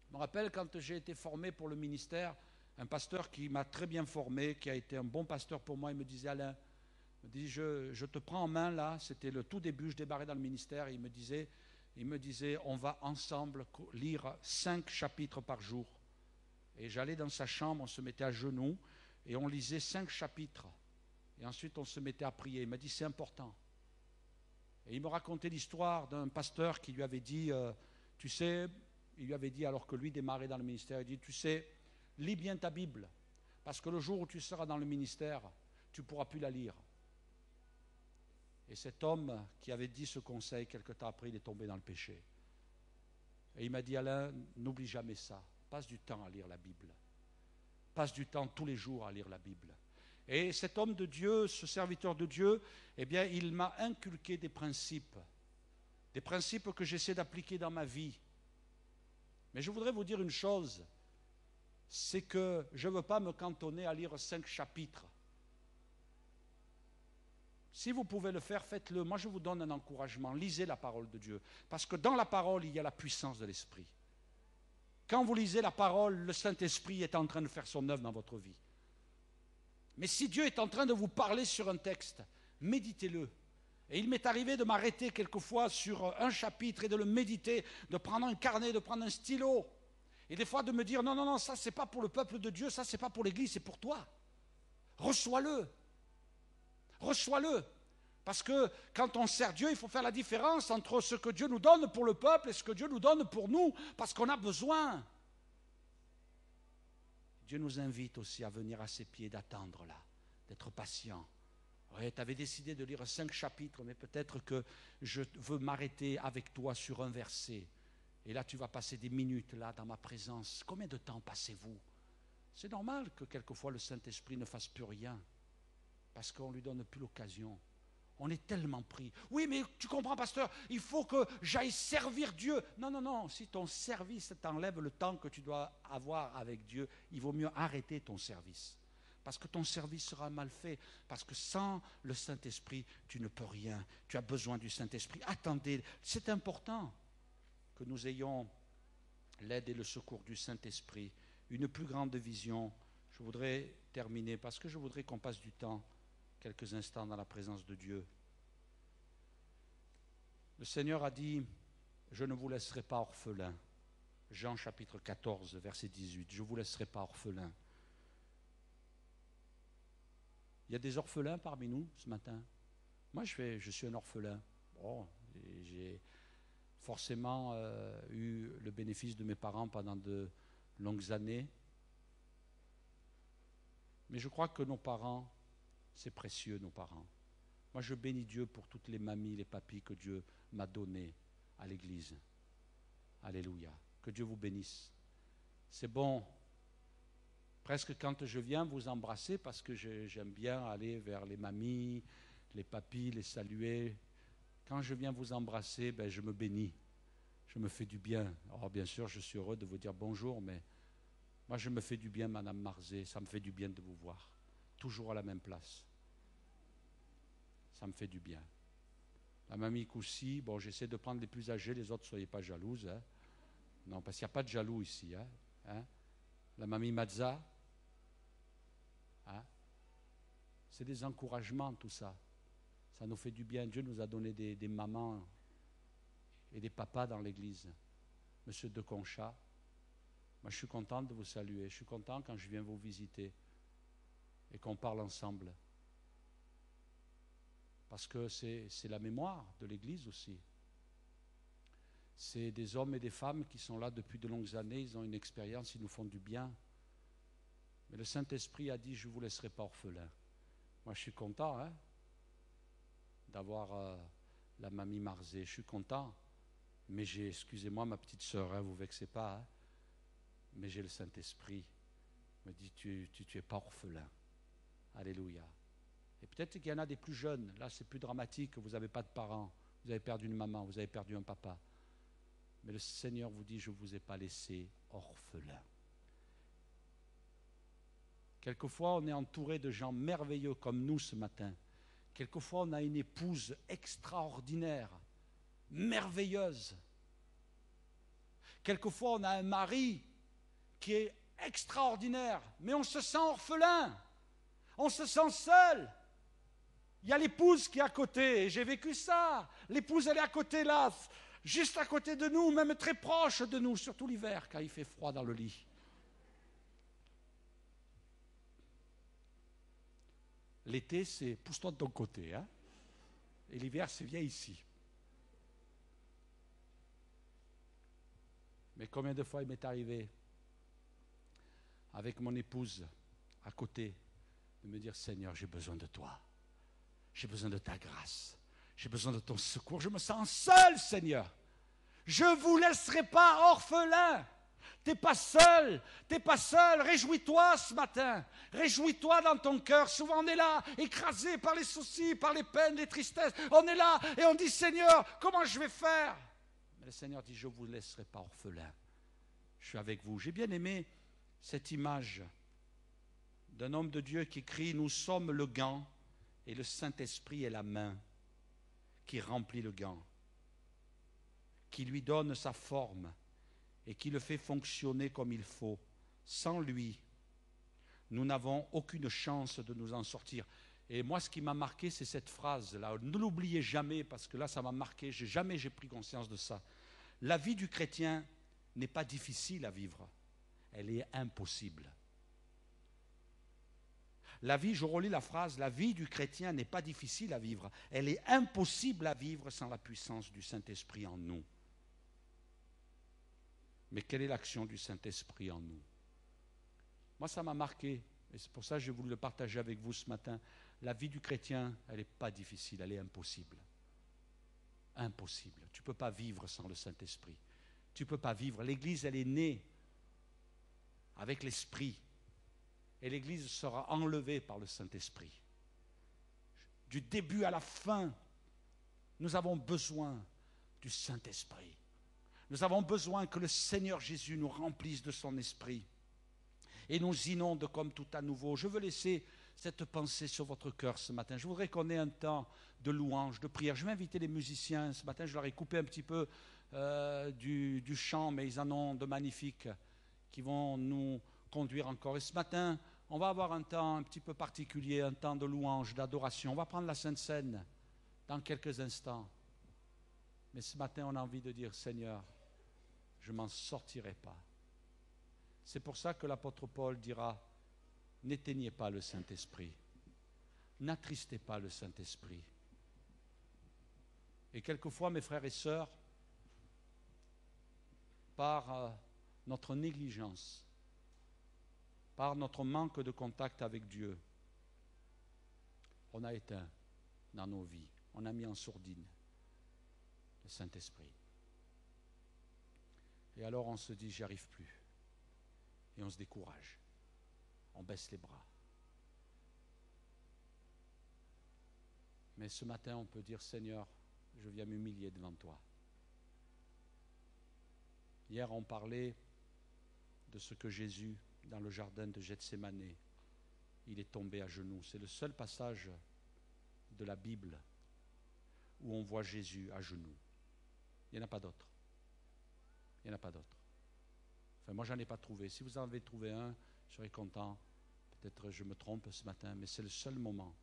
Je me rappelle quand j'ai été formé pour le ministère, un pasteur qui m'a très bien formé, qui a été un bon pasteur pour moi, il me disait, Alain, je te prends en main là, c'était le tout début, je débarrais dans le ministère, et il me disait, on va ensemble lire 5 chapitres par jour. Et j'allais dans sa chambre, on se mettait à genoux, et on lisait 5 chapitres. Et ensuite on se mettait à prier. Il m'a dit, c'est important. Et il me racontait l'histoire d'un pasteur qui lui avait dit, tu sais, il lui avait dit alors que lui démarrait dans le ministère, il dit, tu sais, lis bien ta Bible, parce que le jour où tu seras dans le ministère, tu ne pourras plus la lire. Et cet homme qui avait dit ce conseil, quelque temps après, il est tombé dans le péché. Et il m'a dit, Alain, n'oublie jamais ça, passe du temps à lire la Bible. Passe du temps tous les jours à lire la Bible. Et cet homme de Dieu, ce serviteur de Dieu, eh bien, il m'a inculqué des principes que j'essaie d'appliquer dans ma vie. Mais je voudrais vous dire une chose, c'est que je ne veux pas me cantonner à lire 5 chapitres. Si vous pouvez le faire, faites-le. Moi, je vous donne un encouragement. Lisez la parole de Dieu. Parce que dans la parole, il y a la puissance de l'Esprit. Quand vous lisez la parole, le Saint-Esprit est en train de faire son œuvre dans votre vie. Mais si Dieu est en train de vous parler sur un texte, méditez-le. Et il m'est arrivé de m'arrêter quelquefois sur un chapitre et de le méditer, de prendre un carnet, de prendre un stylo. Et des fois de me dire, non, non, non, ça c'est pas pour le peuple de Dieu, ça c'est pas pour l'Église, c'est pour toi. Reçois-le. Reçois-le. Parce que quand on sert Dieu, il faut faire la différence entre ce que Dieu nous donne pour le peuple et ce que Dieu nous donne pour nous, parce qu'on a besoin. Dieu nous invite aussi à venir à ses pieds, d'attendre là, d'être patient. Oui, tu avais décidé de lire 5 chapitres, mais peut-être que je veux m'arrêter avec toi sur un verset. Et là, tu vas passer des minutes là dans ma présence. Combien de temps passez-vous? C'est normal que quelquefois le Saint-Esprit ne fasse plus rien, parce qu'on ne lui donne plus l'occasion. On est tellement pris. Oui, mais tu comprends, pasteur, il faut que j'aille servir Dieu. Non, non, non, si ton service t'enlève le temps que tu dois avoir avec Dieu, il vaut mieux arrêter ton service. Parce que ton service sera mal fait. Parce que sans le Saint-Esprit, tu ne peux rien. Tu as besoin du Saint-Esprit. Attendez, c'est important que nous ayons l'aide et le secours du Saint-Esprit. Une plus grande vision. Je voudrais terminer parce que je voudrais qu'on passe du temps, quelques instants dans la présence de Dieu. Le Seigneur a dit, je ne vous laisserai pas orphelins. Jean chapitre 14, verset 18, je ne vous laisserai pas orphelins. Il y a des orphelins parmi nous ce matin. Moi, je suis un orphelin. Bon, j'ai forcément eu le bénéfice de mes parents pendant de longues années. Mais je crois que nos parents, c'est précieux, nos parents. Moi, je bénis Dieu pour toutes les mamies, les papis que Dieu m'a donnés à l'église. Alléluia. Que Dieu vous bénisse. C'est bon, presque quand je viens vous embrasser, parce que j'aime bien aller vers les mamies, les papis, les saluer. Quand je viens vous embrasser, ben, je me bénis. Je me fais du bien. Alors, bien sûr, je suis heureux de vous dire bonjour, mais moi, je me fais du bien, Madame Marzé. Ça me fait du bien de vous voir. Toujours à la même place. Ça me fait du bien. La mamie Koussi, bon, j'essaie de prendre les plus âgés, les autres, soyez pas jalouses. Hein. Non, parce qu'il n'y a pas de jaloux ici. Hein. La mamie Mazza, hein. C'est des encouragements, tout ça. Ça nous fait du bien. Dieu nous a donné des mamans et des papas dans l'église. Monsieur de Concha, moi je suis content de vous saluer. Je suis content quand je viens vous visiter et qu'on parle ensemble. Parce que c'est la mémoire de l'église aussi. C'est des hommes et des femmes qui sont là depuis de longues années, ils ont une expérience, ils nous font du bien. Mais le Saint-Esprit a dit, je ne vous laisserai pas orphelin. Moi, je suis content d'avoir la mamie Marzé, je suis content. Mais j'ai, excusez-moi ma petite sœur, vous ne vexez pas, mais j'ai le Saint-Esprit. Il me dit, tu es pas orphelin. Alléluia. Et peut-être qu'il y en a des plus jeunes, là c'est plus dramatique, vous n'avez pas de parents, vous avez perdu une maman, vous avez perdu un papa. Mais le Seigneur vous dit, je ne vous ai pas laissé orphelin. Quelquefois, on est entouré de gens merveilleux comme nous ce matin. Quelquefois, on a une épouse extraordinaire, merveilleuse. Quelquefois, on a un mari qui est extraordinaire, mais on se sent orphelin, on se sent seul. Il y a l'épouse qui est à côté, et j'ai vécu ça. L'épouse, elle est à côté là, juste à côté de nous, même très proche de nous, surtout l'hiver, quand il fait froid dans le lit. L'été, c'est pousse-toi de ton côté, hein? Et l'hiver, c'est viens ici. Mais combien de fois il m'est arrivé, avec mon épouse à côté, de me dire, Seigneur, j'ai besoin de toi. J'ai besoin de ta grâce. J'ai besoin de ton secours. Je me sens seul, Seigneur. Je ne vous laisserai pas orphelin. Tu n'es pas seul. Tu n'es pas seul. Réjouis-toi ce matin. Réjouis-toi dans ton cœur. Souvent, on est là, écrasé par les soucis, par les peines, les tristesses. On est là et on dit, Seigneur, comment je vais faire? Mais le Seigneur dit, je ne vous laisserai pas orphelin. je suis avec vous. J'ai bien aimé cette image d'un homme de Dieu qui crie « Nous sommes le gant et le Saint-Esprit est la main qui remplit le gant, qui lui donne sa forme et qui le fait fonctionner comme il faut. Sans lui, nous n'avons aucune chance de nous en sortir. » Et moi, ce qui m'a marqué, c'est cette phrase-là. Ne l'oubliez jamais, parce que là, ça m'a marqué. Jamais j'ai pris conscience de ça. La vie du chrétien n'est pas difficile à vivre. Elle est impossible. La vie, je relis la phrase, la vie du chrétien n'est pas difficile à vivre. Elle est impossible à vivre sans la puissance du Saint-Esprit en nous. Mais quelle est l'action du Saint-Esprit en nous? Moi, ça m'a marqué. Et c'est pour ça que j'ai voulu le partager avec vous ce matin. La vie du chrétien, elle n'est pas difficile, elle est impossible. Impossible. Tu ne peux pas vivre sans le Saint-Esprit. Tu ne peux pas vivre. L'Église, elle est née avec l'Esprit. Et l'Église sera enlevée par le Saint-Esprit. Du début à la fin, nous avons besoin du Saint-Esprit. Nous avons besoin que le Seigneur Jésus nous remplisse de son Esprit et nous inonde comme tout à nouveau. Je veux laisser cette pensée sur votre cœur ce matin. Je voudrais qu'on ait un temps de louange, de prière. Je vais inviter les musiciens. Ce matin, je leur ai coupé un petit peu du chant, mais ils en ont de magnifiques qui vont nous conduire encore. Et ce matin, on va avoir un temps un petit peu particulier, un temps de louange, d'adoration. On va prendre la Sainte Seine dans quelques instants. Mais ce matin, on a envie de dire, Seigneur, je ne m'en sortirai pas. C'est pour ça que l'apôtre Paul dira, n'éteignez pas le Saint-Esprit. N'attristez pas le Saint-Esprit. Et quelquefois, mes frères et sœurs, par notre négligence, par notre manque de contact avec Dieu, on a éteint dans nos vies, on a mis en sourdine le Saint-Esprit. Et alors on se dit, j'y arrive plus. Et on se décourage. On baisse les bras. Mais ce matin, on peut dire, Seigneur, je viens m'humilier devant toi. Hier, on parlait de ce que Jésus, dans le jardin de Gethsémanée, il est tombé à genoux. C'est le seul passage de la Bible où on voit Jésus à genoux. Il n'y en a pas d'autre. Il n'y en a pas d'autre. Enfin, moi, je n'en ai pas trouvé. Si vous en avez trouvé un, je serais content. Peut-être je me trompe ce matin, mais c'est le seul moment.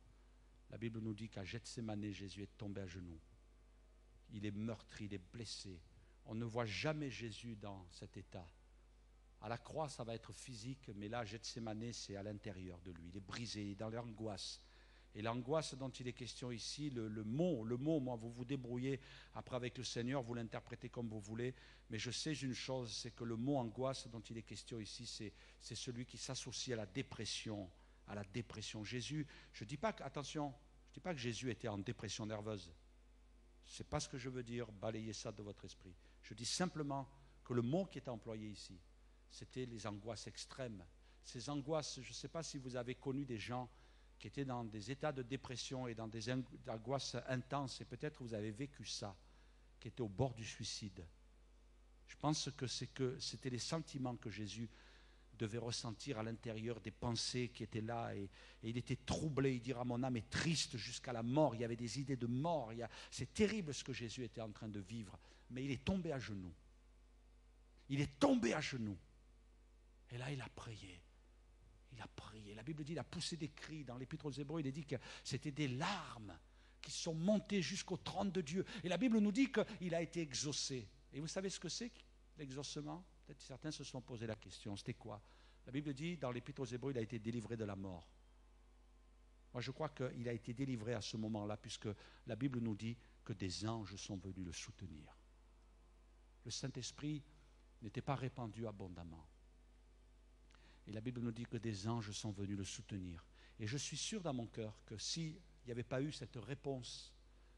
La Bible nous dit qu'à Gethsémanée, Jésus est tombé à genoux. Il est meurtri, il est blessé. On ne voit jamais Jésus dans cet état. À la croix, ça va être physique, mais là, Gethsémanée, c'est à l'intérieur de lui. Il est brisé, il est dans l'angoisse. Et l'angoisse dont il est question ici, le mot, moi, vous vous débrouillez après avec le Seigneur, vous l'interprétez comme vous voulez, mais je sais une chose, c'est que le mot angoisse dont il est question ici, c'est celui qui s'associe à la dépression, Jésus, je dis pas que, attention, je ne dis pas que Jésus était en dépression nerveuse. Ce n'est pas ce que je veux dire, balayez ça de votre esprit. Je dis simplement que le mot qui est employé ici, c'était les angoisses extrêmes. Ces angoisses, je ne sais pas si vous avez connu des gens qui étaient dans des états de dépression et dans des angoisses intenses, et peut-être vous avez vécu ça, qui étaient au bord du suicide. Je pense que c'était les sentiments que Jésus devait ressentir à l'intérieur des pensées qui étaient là, et il était troublé, il dira, mon âme est triste jusqu'à la mort, il y avait des idées de mort, c'est terrible ce que Jésus était en train de vivre, mais il est tombé à genoux. Il est tombé à genoux. Et là, il a prié. Il a prié. La Bible dit qu'il a poussé des cris. Dans l'Épître aux Hébreux, il est dit que c'était des larmes qui sont montées jusqu'au trône de Dieu. Et la Bible nous dit qu'il a été exaucé. Et vous savez ce que c'est, l'exaucement? Peut-être certains se sont posé la question. C'était quoi? La Bible dit, dans l'Épître aux Hébreux, il a été délivré de la mort. Moi, je crois qu'il a été délivré à ce moment-là, puisque la Bible nous dit que des anges sont venus le soutenir. Le Saint-Esprit n'était pas répandu abondamment. Et la Bible nous dit que des anges sont venus le soutenir. Et je suis sûr dans mon cœur que s'il n'y avait pas eu cette réponse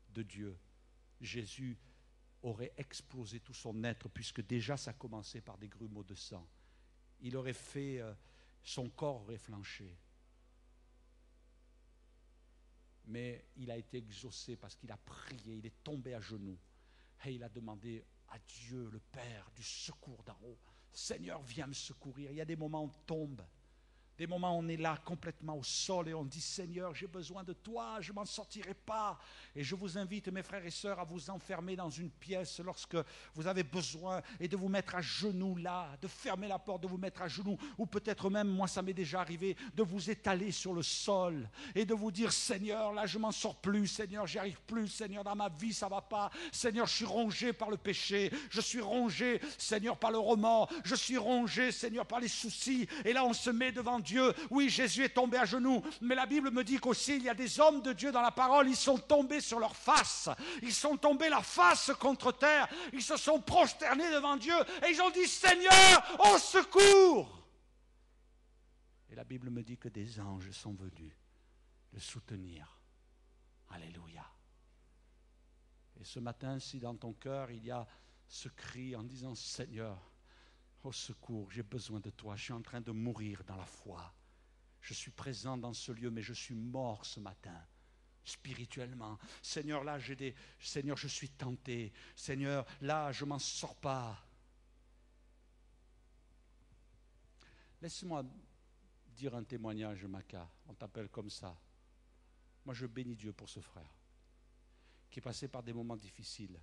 de Dieu, Jésus aurait explosé tout son être, puisque déjà ça commençait par des grumeaux de sang. Il aurait fait, son corps aurait flanché. Mais il a été exaucé parce qu'il a prié, il est tombé à genoux. Et il a demandé à Dieu, le Père, du secours d'en haut. Seigneur, viens me secourir. Il y a des moments où on tombe. Des moments où on est là complètement au sol et on dit Seigneur, j'ai besoin de toi, je ne m'en sortirai pas. Et je vous invite, mes frères et sœurs, à vous enfermer dans une pièce lorsque vous avez besoin et de vous mettre à genoux là, de fermer la porte, de vous mettre à genoux. Ou peut-être même, moi ça m'est déjà arrivé, de vous étaler sur le sol et de vous dire Seigneur, là je ne m'en sors plus, Seigneur, j'y arrive plus, Seigneur, dans ma vie ça ne va pas. Seigneur, je suis rongé par le péché, je suis rongé, Seigneur, par le remords, je suis rongé, Seigneur, par les soucis. Et là on se met devant Dieu. Oui, Jésus est tombé à genoux, mais la Bible me dit qu'aussi il y a des hommes de Dieu dans la parole, ils sont tombés sur leur face, ils sont tombés la face contre terre, ils se sont prosternés devant Dieu et ils ont dit Seigneur, au secours. Et la Bible me dit que des anges sont venus le soutenir. Alléluia. Et ce matin, si dans ton cœur il y a ce cri en disant Seigneur, au secours, j'ai besoin de toi, je suis en train de mourir dans la foi. Je suis présent dans ce lieu, mais je suis mort ce matin, spirituellement. Seigneur, là, Seigneur, je suis tenté. Seigneur, là, je ne m'en sors pas. Laisse-moi dire un témoignage, Maca. On t'appelle comme ça. Moi, je bénis Dieu pour ce frère qui est passé par des moments difficiles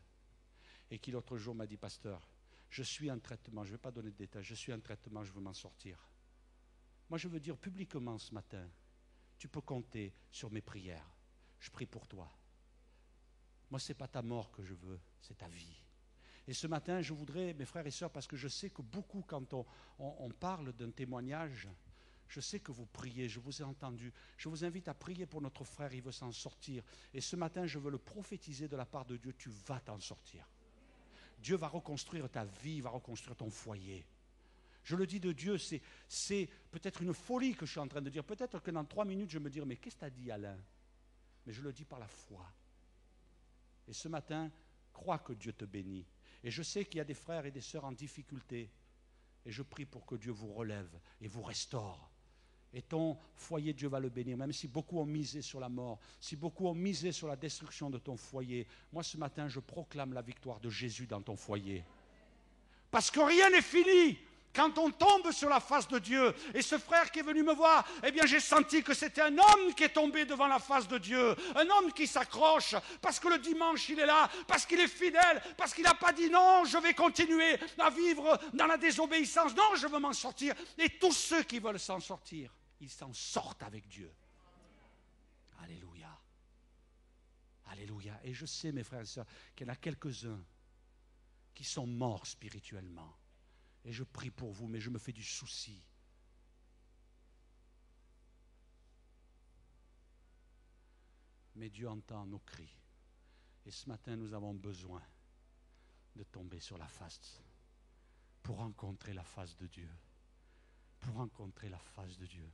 et qui l'autre jour m'a dit, pasteur, je suis en traitement, je ne vais pas donner de détails, je suis en traitement, je veux m'en sortir. Moi, je veux dire publiquement ce matin, tu peux compter sur mes prières. Je prie pour toi. Moi, ce n'est pas ta mort que je veux, c'est ta vie. Et ce matin, je voudrais, mes frères et sœurs, parce que je sais que beaucoup, quand on parle d'un témoignage, je sais que vous priez, je vous ai entendu. Je vous invite à prier pour notre frère, il veut s'en sortir. Et ce matin, je veux le prophétiser de la part de Dieu, tu vas t'en sortir. Dieu va reconstruire ta vie, va reconstruire ton foyer. Je le dis de Dieu, c'est peut-être une folie que je suis en train de dire. Peut-être que dans 3 minutes, je me dirai, mais qu'est-ce que tu as dit, Alain? Mais je le dis par la foi. Et ce matin, crois que Dieu te bénit. Et je sais qu'il y a des frères et des sœurs en difficulté. Et je prie pour que Dieu vous relève et vous restaure. Et ton foyer, Dieu va le bénir, même si beaucoup ont misé sur la mort, si beaucoup ont misé sur la destruction de ton foyer. Moi, ce matin, je proclame la victoire de Jésus dans ton foyer. Parce que rien n'est fini. Quand on tombe sur la face de Dieu, et ce frère qui est venu me voir, eh bien j'ai senti que c'était un homme qui est tombé devant la face de Dieu, un homme qui s'accroche, parce que le dimanche il est là, parce qu'il est fidèle, parce qu'il n'a pas dit non, je vais continuer à vivre dans la désobéissance, non, je veux m'en sortir. Et tous ceux qui veulent s'en sortir, ils s'en sortent avec Dieu. Alléluia. Alléluia. Et je sais, mes frères et sœurs, qu'il y en a quelques-uns qui sont morts spirituellement. Et je prie pour vous, mais je me fais du souci. Mais Dieu entend nos cris. Et ce matin, nous avons besoin de tomber sur la face pour rencontrer la face de Dieu. Pour rencontrer la face de Dieu.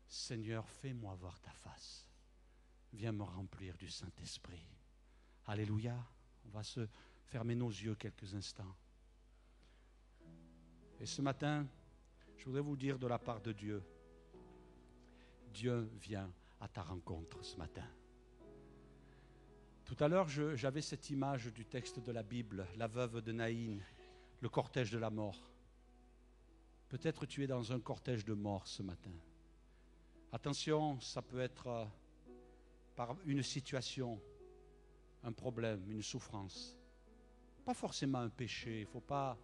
Seigneur, fais-moi voir ta face. Viens me remplir du Saint-Esprit. Alléluia. On va se fermer nos yeux quelques instants. Et ce matin, je voudrais vous dire de la part de Dieu, Dieu vient à ta rencontre ce matin. Tout à l'heure, j'avais cette image du texte de la Bible, la veuve de Naïn, le cortège de la mort. Peut-être tu es dans un cortège de mort ce matin. Attention, ça peut être par une situation, un problème, une souffrance. Pas forcément un péché, il ne faut pas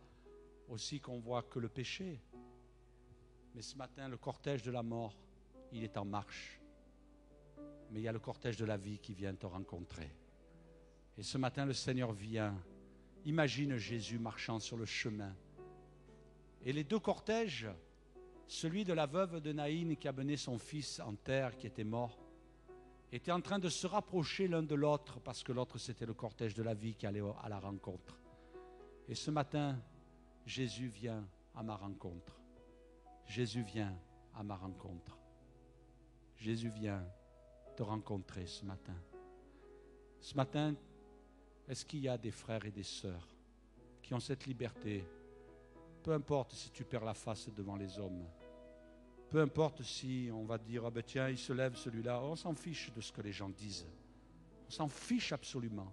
aussi qu'on voit que le péché. Mais ce matin, le cortège de la mort, il est en marche. Mais il y a le cortège de la vie qui vient te rencontrer. Et ce matin, le Seigneur vient. Imagine Jésus marchant sur le chemin. Et les deux cortèges, celui de la veuve de Naïn qui a mené son fils en terre, qui était mort, étaient en train de se rapprocher l'un de l'autre parce que l'autre, c'était le cortège de la vie qui allait à la rencontre. Et ce matin, Jésus vient à ma rencontre. Jésus vient à ma rencontre. Jésus vient te rencontrer ce matin. Ce matin, est-ce qu'il y a des frères et des sœurs qui ont cette liberté? Peu importe si tu perds la face devant les hommes. Peu importe si on va dire, ah ben tiens, il se lève celui-là. On s'en fiche de ce que les gens disent. On s'en fiche absolument.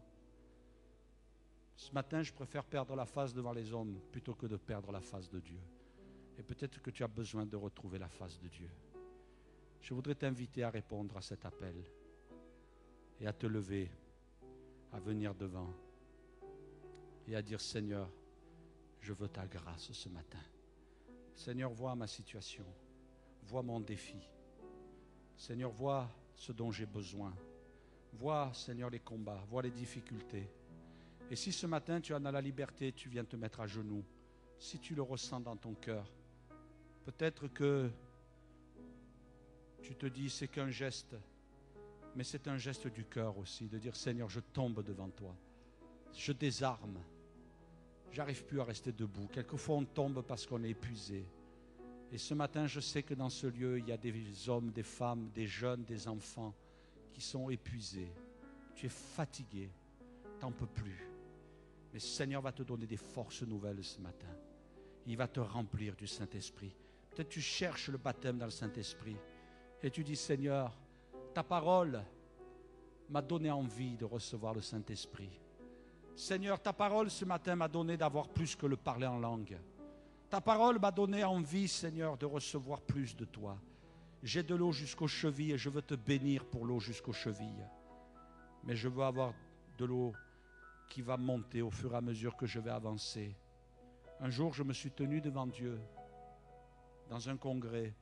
Ce matin, je préfère perdre la face devant les hommes plutôt que de perdre la face de Dieu. Et peut-être que tu as besoin de retrouver la face de Dieu. Je voudrais t'inviter à répondre à cet appel et à te lever, à venir devant et à dire, Seigneur, je veux ta grâce ce matin. Seigneur, vois ma situation, vois mon défi. Seigneur, vois ce dont j'ai besoin. Vois, Seigneur, les combats, vois les difficultés. Et si ce matin tu en as la liberté, tu viens te mettre à genoux, si tu le ressens dans ton cœur, peut-être que tu te dis c'est qu'un geste, mais c'est un geste du cœur aussi, de dire Seigneur, je tombe devant toi, je désarme, j'arrive plus à rester debout. Quelquefois on tombe parce qu'on est épuisé. Et ce matin, je sais que dans ce lieu, il y a des hommes, des femmes, des jeunes, des enfants qui sont épuisés. Tu es fatigué, tu n'en peux plus. Mais Seigneur va te donner des forces nouvelles ce matin. Il va te remplir du Saint-Esprit. Peut-être tu cherches le baptême dans le Saint-Esprit. Et tu dis, Seigneur, ta parole m'a donné envie de recevoir le Saint-Esprit. Seigneur, ta parole ce matin m'a donné d'avoir plus que le parler en langue. Ta parole m'a donné envie, Seigneur, de recevoir plus de toi. J'ai de l'eau jusqu'aux chevilles et je veux te bénir pour l'eau jusqu'aux chevilles. Mais je veux avoir de l'eau qui va monter au fur et à mesure que je vais avancer. Un jour, je me suis tenu devant Dieu dans un congrès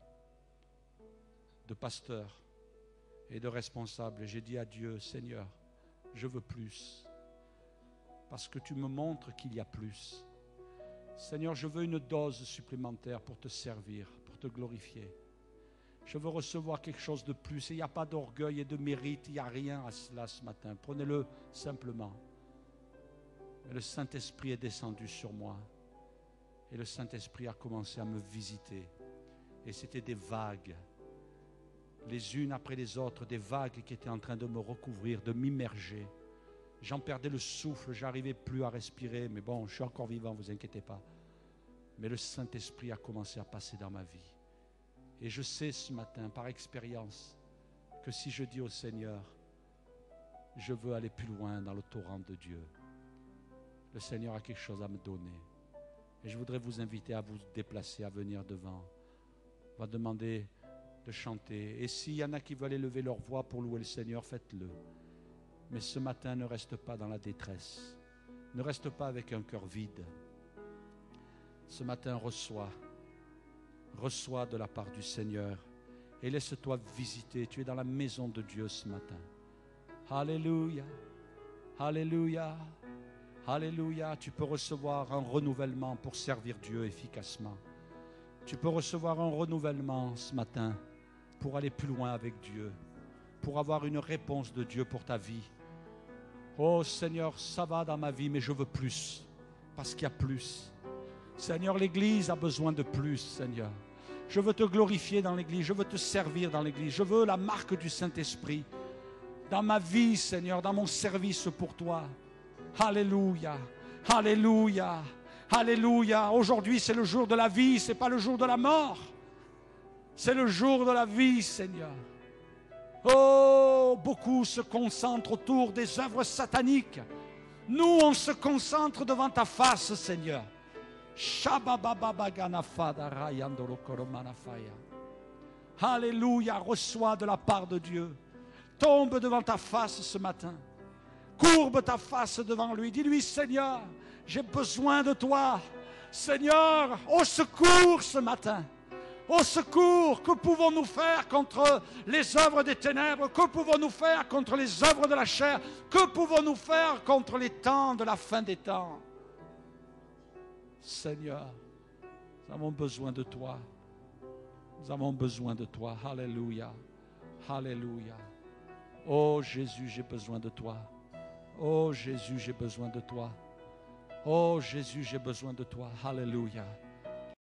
de pasteurs et de responsables. Et j'ai dit à Dieu, Seigneur, je veux plus. Parce que tu me montres qu'il y a plus. Ceigneur, je veux une dose supplémentaire pour te servir, pour te glorifier. Je veux recevoir quelque chose de plus. Et il n'y a pas d'orgueil et de mérite, il n'y a rien à cela ce matin. Prenez-le simplement. Mais le Saint-Esprit est descendu sur moi. Et le Saint-Esprit a commencé à me visiter. Et c'était des vagues, les unes après les autres, des vagues qui étaient en train de me recouvrir, de m'immerger. J'en perdais le souffle, je n'arrivais plus à respirer. Mais bon, je suis encore vivant, ne vous inquiétez pas. Mais le Saint-Esprit a commencé à passer dans ma vie. Et je sais ce matin, par expérience, que si je dis au Seigneur, je veux aller plus loin dans le torrent de Dieu, le Seigneur a quelque chose à me donner. Et je voudrais vous inviter à vous déplacer, à venir devant. On va demander de chanter. Et s'il y en a qui veulent élever leur voix pour louer le Seigneur, faites-le. Mais ce matin, ne reste pas dans la détresse. Ne reste pas avec un cœur vide. Ce matin, reçois de la part du Seigneur et laisse-toi visiter. Tu es dans la maison de Dieu ce matin. Alléluia, alléluia, alléluia. Tu peux recevoir un renouvellement pour servir Dieu efficacement. Tu peux recevoir un renouvellement ce matin pour aller plus loin avec Dieu, pour avoir une réponse de Dieu pour ta vie. Oh Seigneur, ça va dans ma vie, mais je veux plus, parce qu'il y a plus. Seigneur, l'Église a besoin de plus, Seigneur. Je veux te glorifier dans l'Église, je veux te servir dans l'Église. Je veux la marque du Saint-Esprit dans ma vie, Seigneur, dans mon service pour toi. Alléluia, alléluia, alléluia. Aujourd'hui, c'est le jour de la vie, ce n'est pas le jour de la mort. C'est le jour de la vie, Seigneur. Oh, beaucoup se concentrent autour des œuvres sataniques. Nous, on se concentre devant ta face, Seigneur. Alléluia, reçois de la part de Dieu. Tombe devant ta face ce matin. Courbe ta face devant lui. Dis-lui, Seigneur, j'ai besoin de toi. Seigneur, au secours ce matin. Au secours, que pouvons-nous faire contre les œuvres des ténèbres? Que pouvons-nous faire contre les œuvres de la chair? Que pouvons-nous faire contre les temps de la fin des temps? Seigneur, nous avons besoin de toi. Nous avons besoin de toi. Alléluia. Alléluia. Oh Jésus, j'ai besoin de toi. Oh Jésus, j'ai besoin de toi. Oh Jésus, j'ai besoin de toi. Alléluia.